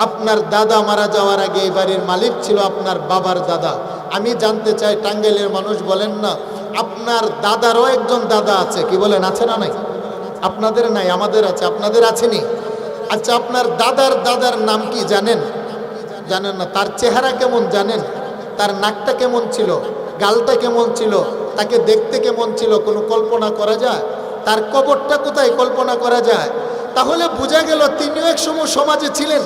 আপনার দাদা মারা যাওয়ার আগে এই বাড়ির মালিক ছিল আপনার বাবার দাদা। আমি জানতে চাই, টাঙ্গাইলের মানুষ বলেন না, আপনার দাদারও একজন দাদা আছে, কি বলেন, আছে না নাই? আপনাদের নাই, আমাদের আছে। আপনাদের আছেনি? আচ্ছা, আপনার দাদার দাদার নাম কি জানেন? জানেন না? তার চেহারা কেমন জানেন? তার নাকটা কেমন ছিল? গালটা কেমন ছিল? তাকে দেখতে কেমন ছিল? কোনো কল্পনা করা যায়? তার কবরটা কোথায়? কল্পনা করা যায়? তাহলে বোঝা গেল তিনিও এক সময় সমাজে ছিলেন।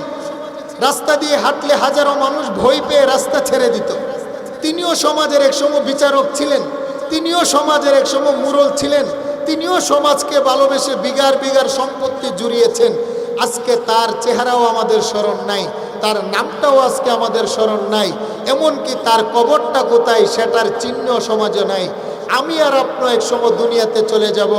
রাস্তা দিয়ে হাঁটলে হাজারো মানুষ ভয় পেয়ে রাস্তা ছেড়ে দিত। তিনিও সমাজের এক সময় বিচারক ছিলেন, তিনিও সমাজের এক সময় মুরল ছিলেন, তিনিও সমাজকে ভালোবেসে বিঘার বিঘার সম্পত্তি জুড়িয়েছেন। আজকে তার চেহারাও আমাদের স্মরণ নাই, তার নামটাও আজকে আমাদের স্মরণ নাই, এমনকি তার কবরটা কোথায় সেটার চিহ্ন সমাজে নাই। আমি আর আপনি এক সময় দুনিয়াতে চলে যাব,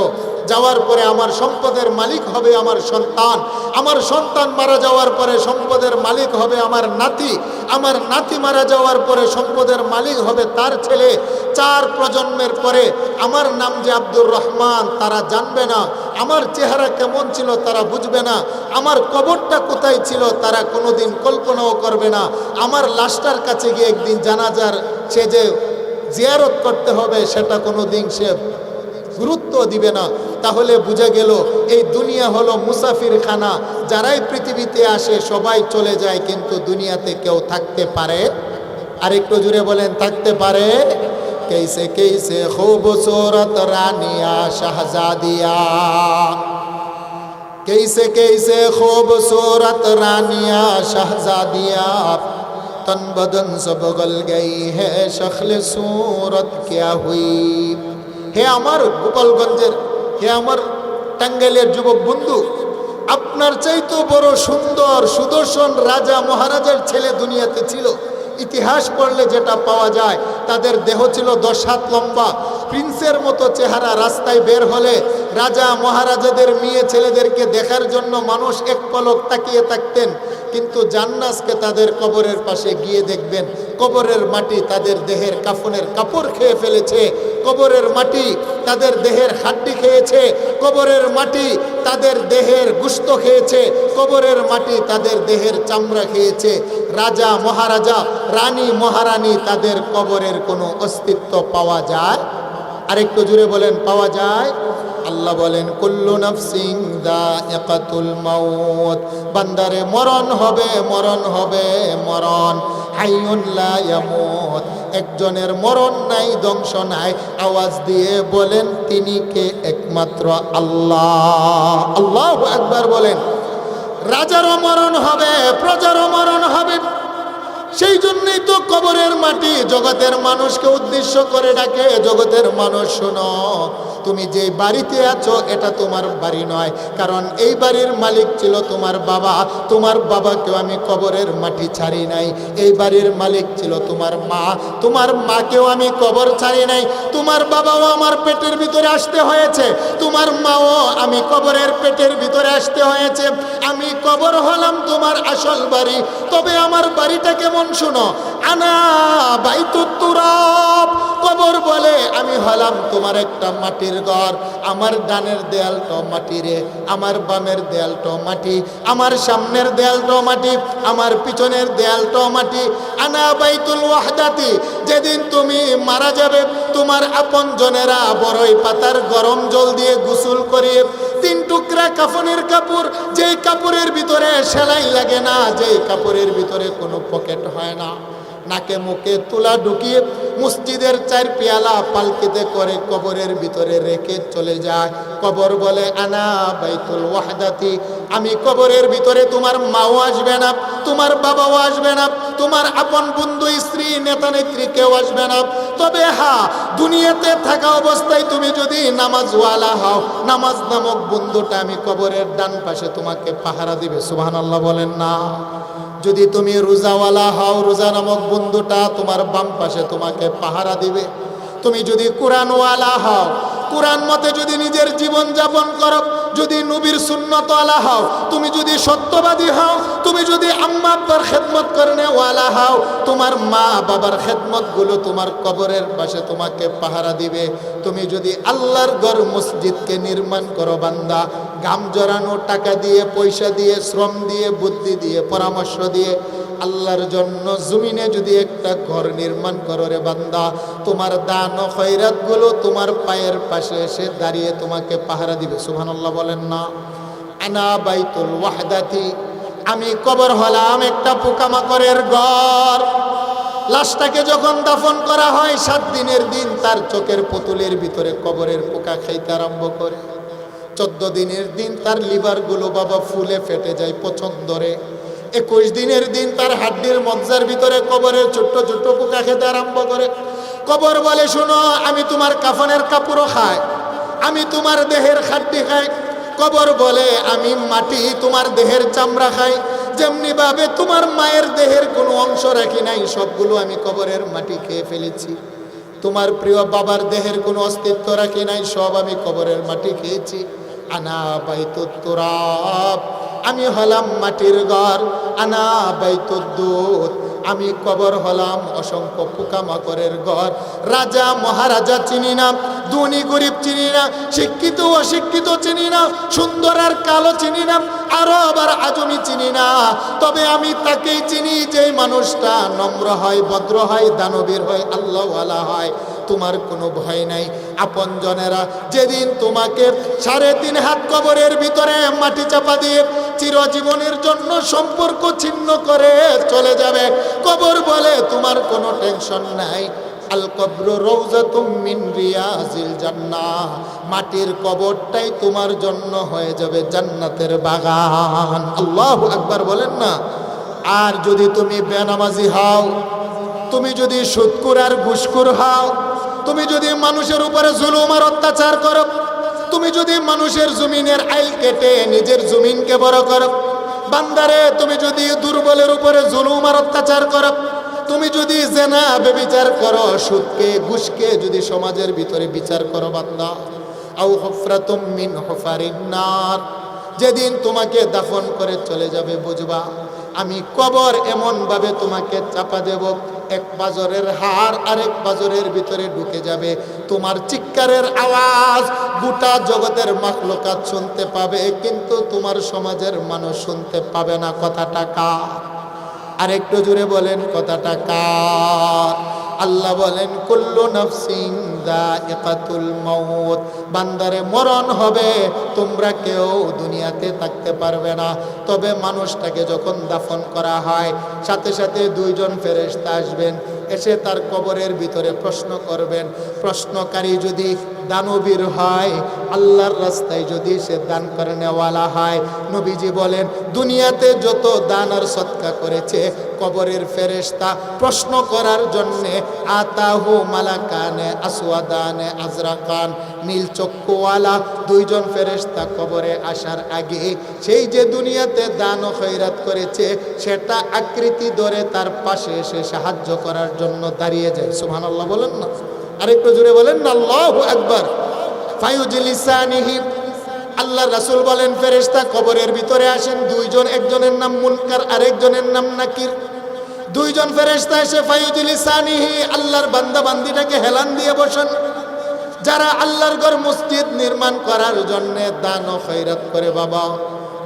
যাওয়ার পরে আমার সম্পদের মালিক হবে আমার সন্তান, আমার সন্তান মারা যাওয়ার পরে সম্পদের মালিক হবে আমার নাতি, আমার নাতি মারা যাওয়ার পরে সম্পদের মালিক হবে তার ছেলে। 4 প্রজন্মের পরে আমার নাম যে আব্দুর রহমান তারা জানবে না, আমার চেহারা কেমন ছিল তারা বুঝবে না, আমার কবরটা কোথায় ছিল তারা কোনোদিন কল্পনাও করবে না। আমার লাশটার কাছে গিয়ে একদিন জানাজার সে যে জিয়ারত করতে হবে সেটা কোনোদিন সে গুরুত্ব দিবে না। তাহলে বুঝা গেল এই দুনিয়া হলো মুসাফির খানা, যারাই পৃথিবীতে আসে সবাই চলে যায়, কিন্তু দুনিয়াতে কেউ থাকতে পারে? আর একটু জুড়ে বলেন, থাকতে পারে? कैसे कैसे खूबसूरत रानिया शहजादिया, कैसे कैसे खूबसूरत रानिया शहजादिया, तन बदन सब गल गई है शक्ल सूरत क्या हुई। হে আমার গোপালগঞ্জের, হে আমার টাঙ্গাইলের যুবক বন্ধু, আপনার চাইতো বড় সুন্দর সুদর্শন রাজা মহারাজার ছেলে দুনিয়াতে ছিল। ইতিহাস পড়লে যেটা পাওয়া যায়, তাদের দেহ ছিল 10 হাত লম্বা, প্রিন্সের মতো চেহারা। রাস্তায় বের হলে রাজা মহারাজাদের মেয়ে ছেলেদেরকে দেখার জন্য মানুষ এক পলক তাকিয়ে থাকতেন। কিন্তু জান্নাতকে তাদের কবরের পাশে গিয়ে দেখবেন, কবরের মাটি তাদের দেহের কাফনের কাপড় খেয়ে ফেলেছে, কবরের মাটি তাদের দেহের হাড্ডি খেয়েছে, কবরের মাটি তাদের দেহের গোশত খেয়েছে, কবরের মাটি তাদের দেহের চামড়া খেয়েছে। রাজা মহারাজা, রানী মহারানী, তাদের কবরের কোনো অস্তিত্ব পাওয়া যায়? আরেকটু জুড়ে বলেন, পাওয়া যায়? আল্লাহ বলেন, কুল্লু নাফসিন যায়িকাতুল মাউত, বান্দারে মরণ হবে, মরণ হবে, মরণ। হাইয়ুন লা ইয়ামুত, একজনের মরণ নাই, ধ্বংস নাই। আওয়াজ দিয়ে বলেন, তিনি কে? একমাত্র আল্লাহ। আল্লাহু আকবার বলেন। রাজারও মরণ হবে, প্রজারও মরণ হবে। সেই জন্যই তো কবরের মাটি জগতের মানুষকে উদ্দেশ্য করে ডাকে, জগতের মানুষ শোনো, তুমি যে বাড়িতে আছো এটা তোমার বাড়ি নয়, কারণ এই বাড়ির মালিক ছিল তোমার বাবা। তোমার বাবাকেও আমি কবরের মাটি ছাড়ি নাই। এই বাড়ির মালিক ছিল তোমার মা, তোমার মাকেও আমি কবর ছাড়ি নাই। তোমার বাবাও আমার পেটের ভিতরে আসতে হয়েছে, তোমার মাও আমি কবরের পেটের ভিতরে আসতে হয়েছে। আমি কবর হলাম তোমার আসল বাড়ি। তবে আমার বাড়িটা কেমন শোনো, আনা বাইতুত তুরাব। কবর বলে, আমি হলাম তোমার একটা মাটির ঘর। আমার ডানের দেয়ালটা মাটি রে, আমার বামের দেয়ালটা মাটি, আমার সামনের দেয়ালটা মাটি, আমার পিছনের দেয়ালটা মাটি। আনা বাইতুল ওয়াহদাতি, যেদিন তুমি মারা যাবে তোমার আপনজনেরা বড়ই পাতার গরম জল দিয়ে গোসল করিয়ে 3 টুকরা কাফনের কাপড়, যেই কাপড়ের ভিতরে সেলাই লাগে না, যেই কাপড়ের ভিতরে কোনো পকেট হয় না, নাকে মুখে তুলা ঢুকিয়ে মসজিদের 4 পেয়ালা পালকিতে করে কবরের ভিতরে রেখে চলে যায়। কবর বলে, আনা বাইতুল ওয়াহদাতি, আমি কবরের ভিতরে তোমার মাও আসবে না, তোমার বাবাও আসবে না, তোমার আপন বন্ধু স্ত্রী নেতা নেত্রী কেউ আসবে না। তবে হ্যাঁ, দুনিয়াতে থাকা অবস্থায় তুমি যদি নামাজওয়ালা হও, নামাজ নামক বন্ধুটা আমি কবরের ডান পাশে তোমাকে পাহারা দিবে। সুবহানাল্লাহ বলেন না। যদি তুমি রোজাওয়ালা হও, রোজা নামক বন্ধুটা তোমার বাম পাশে তোমাকে পাহারা দিবে। তুমি যদি কোরআনওয়ালা হও, কোরআন মতে যদি নিজের জীবন যাপন করো, যদি নবীর সুন্নতওয়ালা হও, তুমি যদি সত্যবাদী হও, তুমি যদি আম্মা আব্বার খেদমত করনেওয়ালা হও, তোমার মা বাবার খেদমতগুলো তোমার কবরের পাশে তোমাকে পাহারা দিবে। তুমি যদি আল্লাহর ঘর মসজিদকে নির্মাণ করো বান্দা, ঘাম জড়ানো টাকা দিয়ে, পয়সা দিয়ে, শ্রম দিয়ে, বুদ্ধি দিয়ে, পরামর্শ দিয়ে আল্লাহর জন্য জমিনে যদি একটা ঘর নির্মাণ করো রে বান্দা, তোমার দান ও খয়রাতগুলো তোমার পায়ের পাশে এসে দাঁড়িয়ে তোমাকে পাহারা দিবে। সুবহানাল্লাহ বলেন না। আনা বাইতুল ওয়াহদাতি, আমি কবর হলাম একটা পোকামাকড়ের ঘর। লাশটাকে যখন দাফন করা হয় 7 দিনের দিন তার চোখের পুতুলের ভিতরে কবরের পোকা খাইতে আরম্ভ করে। 14 দিনের দিন তার লিভারগুলো বাবা ফুলে ফেটে যায় পছন্দরে। 21 দিনের দিন তার হাড্ডির মজ্জার ভিতরে কবরের ছোট্ট ছোট্ট পোকা খেতে আরম্ভ করে। কবর বলে, শোনো, আমি তোমার কাফনের কাপড়ও খাই, আমি তোমার দেহের হাড্ডি খাই। কবর বলে, আমি মাটি তোমার দেহের চামড়া খাই। যেমনি ভাবে তোমার মায়ের দেহের কোনো অংশ রাখি নাই, সবগুলো আমি কবরের মাটি খেয়ে ফেলেছি। তোমার প্রিয় বাবার দেহের কোনো অস্তিত্ব রাখি নাই, সব আমি কবরের মাটি খেয়েছি। আনা বাইতুত তুরাব, আমি হলাম মাটির ঘর। আনা বাইতুদ দুধ, আমি কবর হলাম অসংখ্য পোকামাকড়ের ঘর। রাজা মহারাজা চিনি না, ধনী গরিব চিনি না, শিক্ষিত অশিক্ষিত চিনি না, সুন্দর আর কালো চিনি না, আরো আবার আজমি চিনি না। তবে আমি তাকেই চিনি যে মানুষটা নম্র হয়, ভদ্র হয়, দানবীর হয়, আল্লাহওয়ালা হয়। তোমার কোনো ভয় নাই। আপনজনেরা যেদিন তোমাকে 3.5 হাত কবরের ভিতরে মাটি চাপা দিয়ে চিরজীবনের জন্য সম্পর্ক ছিন্ন করে চলে যাবে, কবর বলে তোমার কোনো টেনশন নাই। আল কবর রওজাতুম মিন রিয়াজিল জান্নাহ, মাটির কবরটাই তোমার জন্য হয়ে যাবে জান্নাতের বাগান। আল্লাহু আকবার বলেন না। আর যদি তুমি বেনামাজি হও, তুমি যদি সুদখোর আর ঘুষখোর হও, তুমি যদি মানুষের উপরে জুলুম আর অত্যাচার করো, তুমি যদি মানুষের জমিনের আইল কেটে নিজের জমিনকে বড় করো, বান্দারে তুমি যদি দুর্বলের উপরে জুলুম আর অত্যাচার করো, তুমি যদি জেনা বেবিচার করো, সুদকে ঘুষকে যদি সমাজের ভিতরে বিচার করো বান্দা, আও হুফরাতুম মিন হুফারিন নার, যেদিন তোমাকে দাফন করে চলে যাবে বুঝবা আমি কবর এমন ভাবে তোমাকে চাপা দেব, এক পাজরের হাড় আরেক পাজরের ভিতরে ঢুকে যাবে, তোমার চিৎকারের আওয়াজ গোটা জগতের মাখলুকাত শুনতে পাবে, কিন্তু তোমার সমাজের মানুষ শুনতে পাবে না। কথাটা কার? আর একটু জুড়ে বলেন কথাটা কার? আল্লাহ বলেন কুল্লু নাফসিন যায়িকাতুল মাউত, বান্দারে মরণ হবে, তোমরা কেউ দুনিয়াতে থাকতে পারবে না। তবে মানুষটাকে যখন দাফন করা হয় সাথে সাথে দুইজন ফেরেশতা আসবেন, এসে তার কবরের ভিতরে প্রশ্ন করবেন। প্রশ্নকারী যদি দানবীর হয়, আল্লাহর রাস্তায় যদি সে দান করে নেওয়ালা হয়, নবীজি বলেন দুনিয়াতে যত দান আর সদকা করেছে, কবরের ফেরেশতা প্রশ্ন করার জন্যে আতাহু মালাকানে আসওয়াদানে আজরাকান, নীল চক্ষুওয়ালা দুইজন ফেরেশতা কবরে আসার আগে সেই যে দুনিয়াতে দান ও খয়রাত করেছে সেটা আকৃতি ধরে তার পাশে এসে সাহায্য করার জন্য দাঁড়িয়ে যায়। সুবহানাল্লাহ বলেন না? আরেকটু জোরে বলেন না আল্লাহু আকবার। ফায়ুজলিসানিহি, আল্লাহ রাসূল বলেন ফেরেশতা কবরের ভিতরে আসেন দুইজন, একজনের নাম মুনকার আরেকজনের নাম নাকির। দুইজন ফেরেশতা এসে ফায়ুজলিসানিহি, আল্লাহর বান্দা বান্দিটাকে হেলান দিয়ে বসেন। যারা আল্লাহর ঘর মসজিদ নির্মাণ করার জন্য দান ও খয়রাত করে, বাবা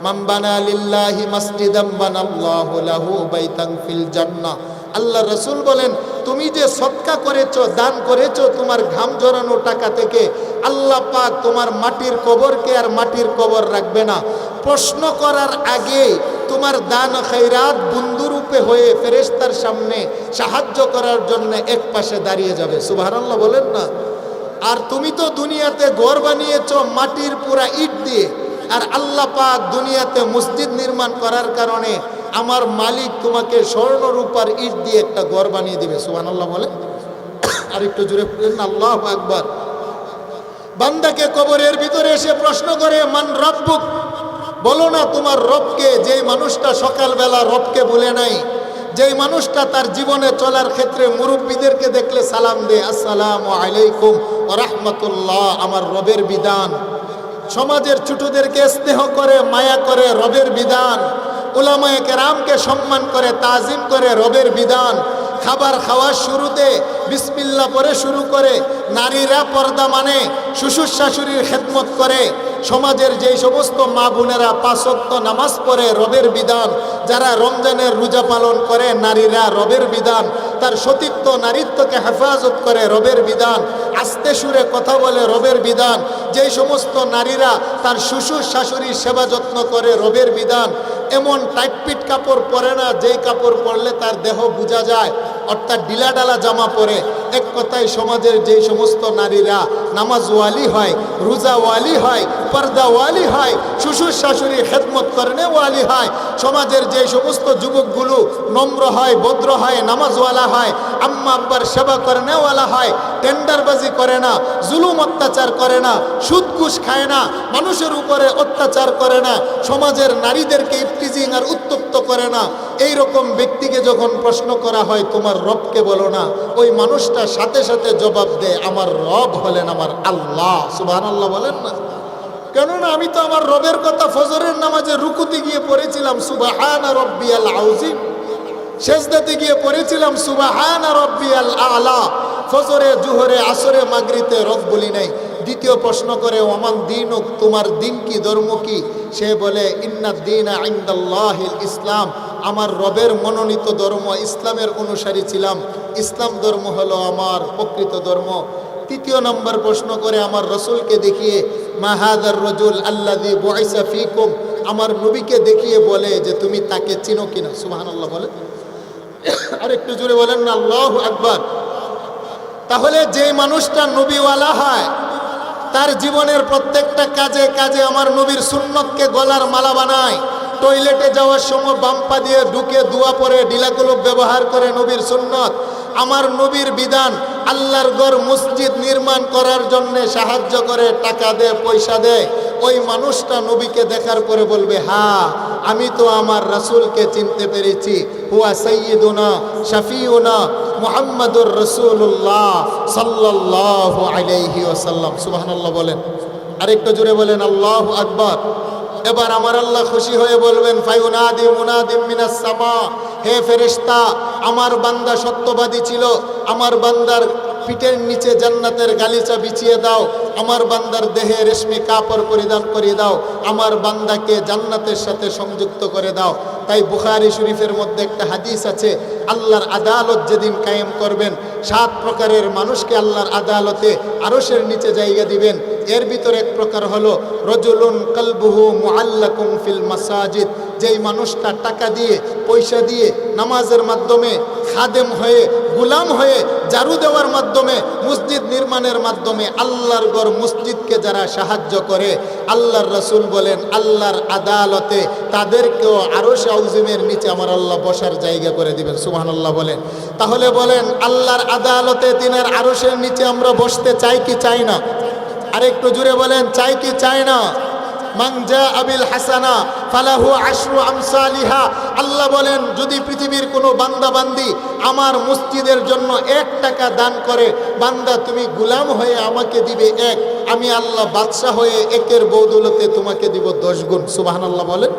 মান বানা লিল্লাহি মাসজিদাম বানাল্লাহু লাহু বাইতান ফিল জান্নাহ, আল্লাহ রাসূল বলেন তুমি যে সদকা করেছো, দান করেছো তোমার ঘাম ঝরানো টাকা থেকে, আল্লাহ পাক তোমার মাটির কবরকে আর মাটির কবর রাখবে না। প্রশ্ন করার আগে তোমার দান খৈরাত বন্ধুরূপে হয়ে ফেরেশতার সামনে সাহায্য করার জন্য এক পাশে দাঁড়িয়ে যাবে। সুবহানাল্লাহ বলেন না? আর তুমি তো দুনিয়াতে ঘর বানিয়েছো মাটির পুরা ইট দিয়ে, আর আল্লাহ পাক দুনিয়াতে মসজিদ নির্মাণ করার কারণে আমার মালিক তোমাকে স্বর্ণ রূপার ইট দিয়ে একটা ঘর বানিয়ে দিবে। সুবহানাল্লাহ বলেন? আর একটু জোরে বলেন আল্লাহু আকবার। বান্দাকে কবরের ভিতরে এসে প্রশ্ন করে মান রব্বুক, বলো না তোমার রবকে। যেই মানুষটা সকালবেলা রবকে ভুলে নাই, যেই মানুষটা তার জীবনে চলার ক্ষেত্রে মুরব্বীদেরকে দেখলে সালাম দেয় আসসালামু আলাইকুম ওয়া রাহমাতুল্লাহ, আমার রবের বিধান। সমাজের ছোটদেরকে স্নেহ করে মায়া করে, রবের বিধান। উলামায়ে কেরামকে সম্মান করে তাজিম করে, রবের বিধান। খাবার খাওয়ার শুরুতে বিসমিল্লাহ পরে শুরু করে, নারীরা পর্দা মানে, শ্বশুর শাশুড়ির খেদমত করে, সমাজের যেই সমস্ত মা বোনেরা 5 ওয়াক্ত নামাজ পড়ে, রবের বিধান। যারা রমজানের রোজা পালন করে নারীরা, রবের বিধান। তার সতীত্ব নারীত্বকে হেফাজত করে, রবের বিধান। আস্তে সুরে কথা বলে, রবের বিধান। যেই সমস্ত নারীরা তার শ্বশুর শাশুড়ির সেবা যত্ন করে, রবের বিধান। এমন টাইটপিট কাপড় পরে না যেই কাপড় পরলে তার দেহ বোঝা যায়, অর্থাৎ ঢিলাঢালা জামা পরে। এক কথায় সমাজের যেই সমস্ত নারীরা নামাজওয়ালি হয়, রোজাওয়ালি হয়, পর্দাওয়ালি হয়, শ্বশুর শাশুড়ির খেদমত করেনেওয়ালি হয়, সমাজের যে সমস্ত যুবকগুলো নম্র হয়, ভদ্র হয়, নামাজওয়ালা হয়, আম্মা আব্বার সেবা করেনেওয়ালা হয়, টেন্ডারবাজি করে না, জুলুম অত্যাচার করে না, সুদ ঘুষ খায় না, মানুষের উপরে অত্যাচার করে না, সমাজের নারীদেরকে ইফতিজিং আর উত্তপ্ত করে না, এই রকম ব্যক্তিকে যখন প্রশ্ন করা হয় তোমার রবকে বলো না, ওই মানুষটা সাথে সাথে জবাব দেয় আমার রব হলেন আমার আল্লাহ। সুবহানাল্লাহ বলেন না? কেননা আমি তো আমার রবের কথা ফজরের নামাজে রুকুতে গিয়ে পড়েছিলাম সুবহানা রাব্বিয়াল আযীম, সেজদাতে গিয়ে পড়েছিলাম সুবহানা রাব্বিয়াল আ'লা। ফজরে, জোহরে, আসরে, মাগরিতে রব বলি নাই। দ্বিতীয় প্রশ্ন করে ওমান দীনুক, তোমার দিন কি, ধর্ম কি? সে বলে ইন্নাদ দীনা ইনদাল্লাহিল ইসলাম, আমার রবের মনোনীত ধর্ম ইসলামের অনুসারী ছিলাম, ইসলাম ধর্ম হলো আমার প্রকৃত ধর্ম। তৃতীয় নম্বর প্রশ্ন করে আমার রসুলকে দেখিয়ে মা হাযার রাজুল আল্লাযী বুইসা ফীকুম, আমার নবীকে দেখিয়ে বলে যে তুমি তাকে চিনো কিনা। সুবহানাল্লাহ বলে? আর একটু জোরে বলেন না আল্লাহু আকবার। তাহলে যে মানুষটা নবীওয়ালা হয় তার জীবনের প্রত্যেকটা কাজে কাজে আমার নবীর সুন্নতকে গলার মালা বানায়। টয়লেটে যাওয়ার সময় বাম পা দিয়ে ঢুকে দোয়া পড়ে, ডিলাগুলো ব্যবহার করে নবীর সুন্নত। আমার নবীর বিধান আল্লাহর ঘর মসজিদ নির্মাণ করার জন্য সাহায্য করে, টাকা দেয়, পয়সা দেয়, ওই মানুষটা নবীকে দেখার পরে বলবে, হ্যাঁ আমি তো আমার রাসূলকে চিনতে পেরেছি, হুয়া সাইয়্যিদুনা শাফিউনা মুহাম্মাদুর রাসূলুল্লাহ সাল্লাল্লাহু আলাইহি ওয়াসাল্লাম। সুবহানাল্লাহ বলেন, আরেকটু জোরে বলেন আল্লাহু আকবার। এবার আমার আল্লাহ খুশি হয়ে বলবেন, ফায়ুনাদি মুনাদিম মিনাস সামা, হে ফেরেশতা, আমার বান্দা সত্যবাদী ছিল, আমার বান্দার পিঠের নিচে জান্নাতের গালিচা বিছিয়ে দাও, আমার বান্দার দেহে রেশমি কাপড় পরিধান করিয়ে দাও, আমার বান্দাকে জান্নাতের সাথে সংযুক্ত করে দাও। তাই বুখারী শরীফের মধ্যে একটা হাদিস আছে, আল্লাহর আদালত যেদিন কায়েম করবেন 7 প্রকারের মানুষকে আল্লাহর আদালতে আরশের নিচে জায়গা দিবেন। এর ভিতরে এক প্রকার হলো রজুলুন কলবুহু মুআল্লাকুম ফিল মাসাজিদ, যেই মানুষটা টাকা দিয়ে, পয়সা দিয়ে, নামাজের মাধ্যমে, খাদেম হয়ে, গোলাম হয়ে, জারু দেওয়ার মাধ্যমে, মসজিদ নির্মাণের মাধ্যমে আল্লাহর ঘর মসজিদকে যারা সাহায্য করে, আল্লাহর রাসূল বলেন আল্লাহর আদালতে তাদেরকেও আরশে আযীমের নিচে আমার আল্লাহ বসার জায়গা করে দিবেন। সুবহানাল্লাহ বলেন। তাহলে বলেন আল্লাহর আদালতে দিনের আরশের নিচে আমরা বসতে চাই কি চাই না? আরেকটু জুড়ে বলেন, চাই কি চাই না? মান জাআ বিল হাসানা ফালাহু আশরু আমসালিহা। আল্লাহ বলেন, যদি পৃথিবীর কোনো বান্দা বান্দি আমার মসজিদের জন্য 1 টাকা দান করে, বান্দা তুমি গোলাম হয়ে আমাকে দিবে 1, আমি আল্লাহ বাদশা হয়ে 1-এর বদৌলতে তোমাকে দিব 10 গুণ। সুবহানাল্লাহ বলেন।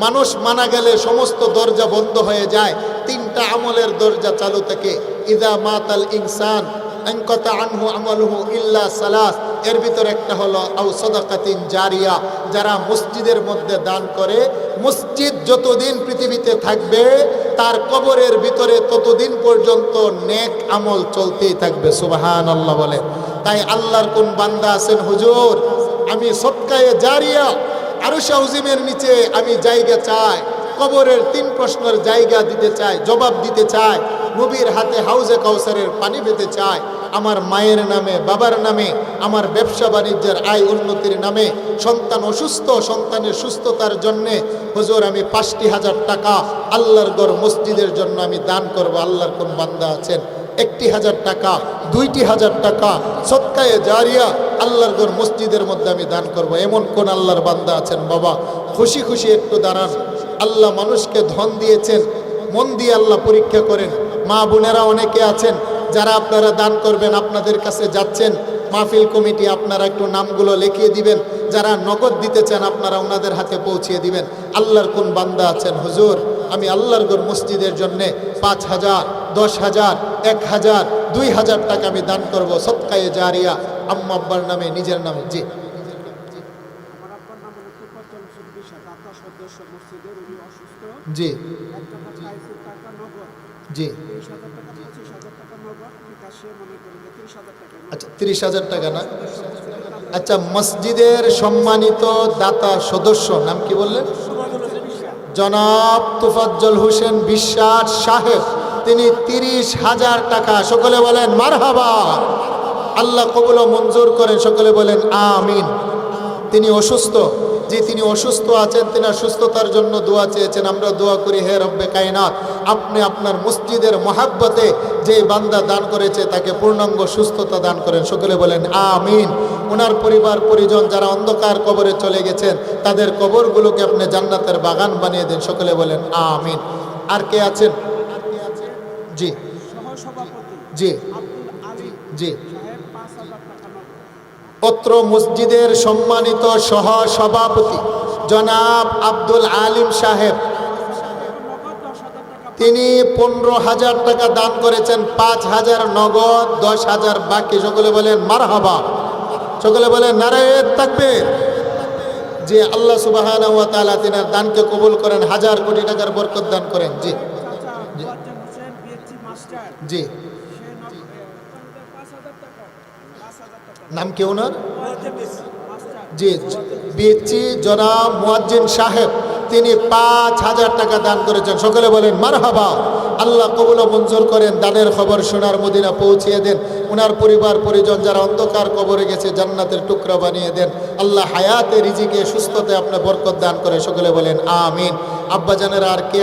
মানুষ মারা গেলে সমস্ত দরজা বন্ধ হয়ে যায়, 3টা আমলের দরজা চালু থাকে। ইযা মাতাল ইনসান আনকাতা আনহু আমালুহু ইল্লা সালাস, এর ভিতর একটা হলো আও সাদাকাতিন জারিয়া, যারা মসজিদের মধ্যে দান করে, মসজিদ যতদিন পৃথিবীতে থাকবে তার কবরের ভিতরে ততদিন পর্যন্ত নেক আমল চলতেই থাকবে। সুবহানাল্লাহ বলেন। তাই আল্লাহর কোন বান্দা আছেন, হুজুর আমি সদকায়ে জারিয়া আরশে আযীমের নিচে আমি জায়গা চাই, কবরের 3 প্রশ্নের জায়গা দিতে চাই, জবাব দিতে চাই, নবীর হাতে হাউজে কাউসারের পানি পেতে চাই, আমার মায়ের নামে, বাবার নামে, আমার ব্যবসা বাণিজ্যের আয় উন্নতির নামে, সন্তান অসুস্থ, সন্তানের সুস্থতার জন্যে হুজুর আমি 5,000 টাকা আল্লাহর ঘর মসজিদের জন্য আমি দান করব। আল্লাহর কোন বান্দা আছেন 1,000 টাকা, 2,000 টাকা সদকায়ে জারিয়া আল্লাহর ঘর মসজিদের মধ্যে আমি দান করব? এমন কোন আল্লাহর বান্দা আছেন? বাবা খুশি খুশি একটু দাঁড়ান। আল্লাহ মানুষকে ধন দিয়েছেন, মন দিয়ে আল্লাহ পরীক্ষা করেন। মা বোনেরা অনেকে আছেন যারা আপনারা দান করবেন, আপনাদের কাছে যাচ্ছেন, মাহফিল কমিটি আপনারা একটু নামগুলো লিখিয়ে দিবেন, যারা নগদ দিতে চান আপনারা ওনাদের হাতে পৌঁছিয়ে দিবেন। আল্লাহর কোন বান্দা আছেন, হুজুর আমি আল্লাহর ঘর মসজিদের জন্যে 5,000, 10,000, 1,000, 2,000 টাকা আমি দান করব সদকায়ে জারিয়া আম্মা আব্বার নামে, নিজের নামে। জি জি জি, আচ্ছা 30,000 টাকা না? আচ্ছা, মসজিদের সম্মানিত দাতা সদস্য নাম কি বললেন? জনাব তোফাজ্জল হোসেন বিশ্বাস সাহেব, তিনি 30,000 টাকা, সকলে বলেন মারহাবা, আল্লাহ কবুল ও মঞ্জুর করেন, সকলে বলেন আমিন। তিনি অসুস্থ, যে তিনি অসুস্থ আছেন, তিনি সুস্থতার জন্য দোয়া চেয়েছেন, আমরা দোয়া করি হে রব্বে কায়নাত, আপনি আপনার মসজিদের মহাব্বতে যে বান্দা দান করেছে তাকে পূর্ণাঙ্গ সুস্থতা দান করেন, সকলে বলেন আমিন। ওনার পরিবার পরিজন যারা অন্ধকার কবরে চলে গেছেন তাদের কবরগুলোকে আপনি জান্নাতের বাগান বানিয়ে দেন, সকলে বলেন আমিন। আর কে আছেন? জি জি জি, অত্র মসজিদের সম্মানিত সহ সভাপতি জনাব আব্দুল আলিম সাহেব, তিনি 15,000 টাকা দান করেছেন, 5,000 নগদ, 10,000 বাকি, সকলে বলেন মারহাবা, সকলে বলেন নারায়ে তাকবীর। যে আল্লাহ সুবহানাহু ওয়া তাআলা তিনার দানকে কবুল করেন, 1000 কোটি টাকার বরকত দান করেন। জি জি, নাম কি ওনার? জি, বিএচি জনাব মুয়াজ্জিন সাহেব, তিনি 5,000 টাকা দান করেছেন, সকলে বলেন মারহাবা। আল্লাহ কবুল ও মঞ্জুর করেন, দানের খবর সোনার মদিনা পৌঁছিয়ে দেন, ওনার পরিবার পরিজন যারা অন্ধকার কবরে গেছে জান্নাতের টুকরা বানিয়ে দেন। আল্লাহ হায়াতে রিজিকে সুস্থতায় আপনার বরকত দান করে, সকলে বলেন আমিন। আব্বাজানেরা আর কে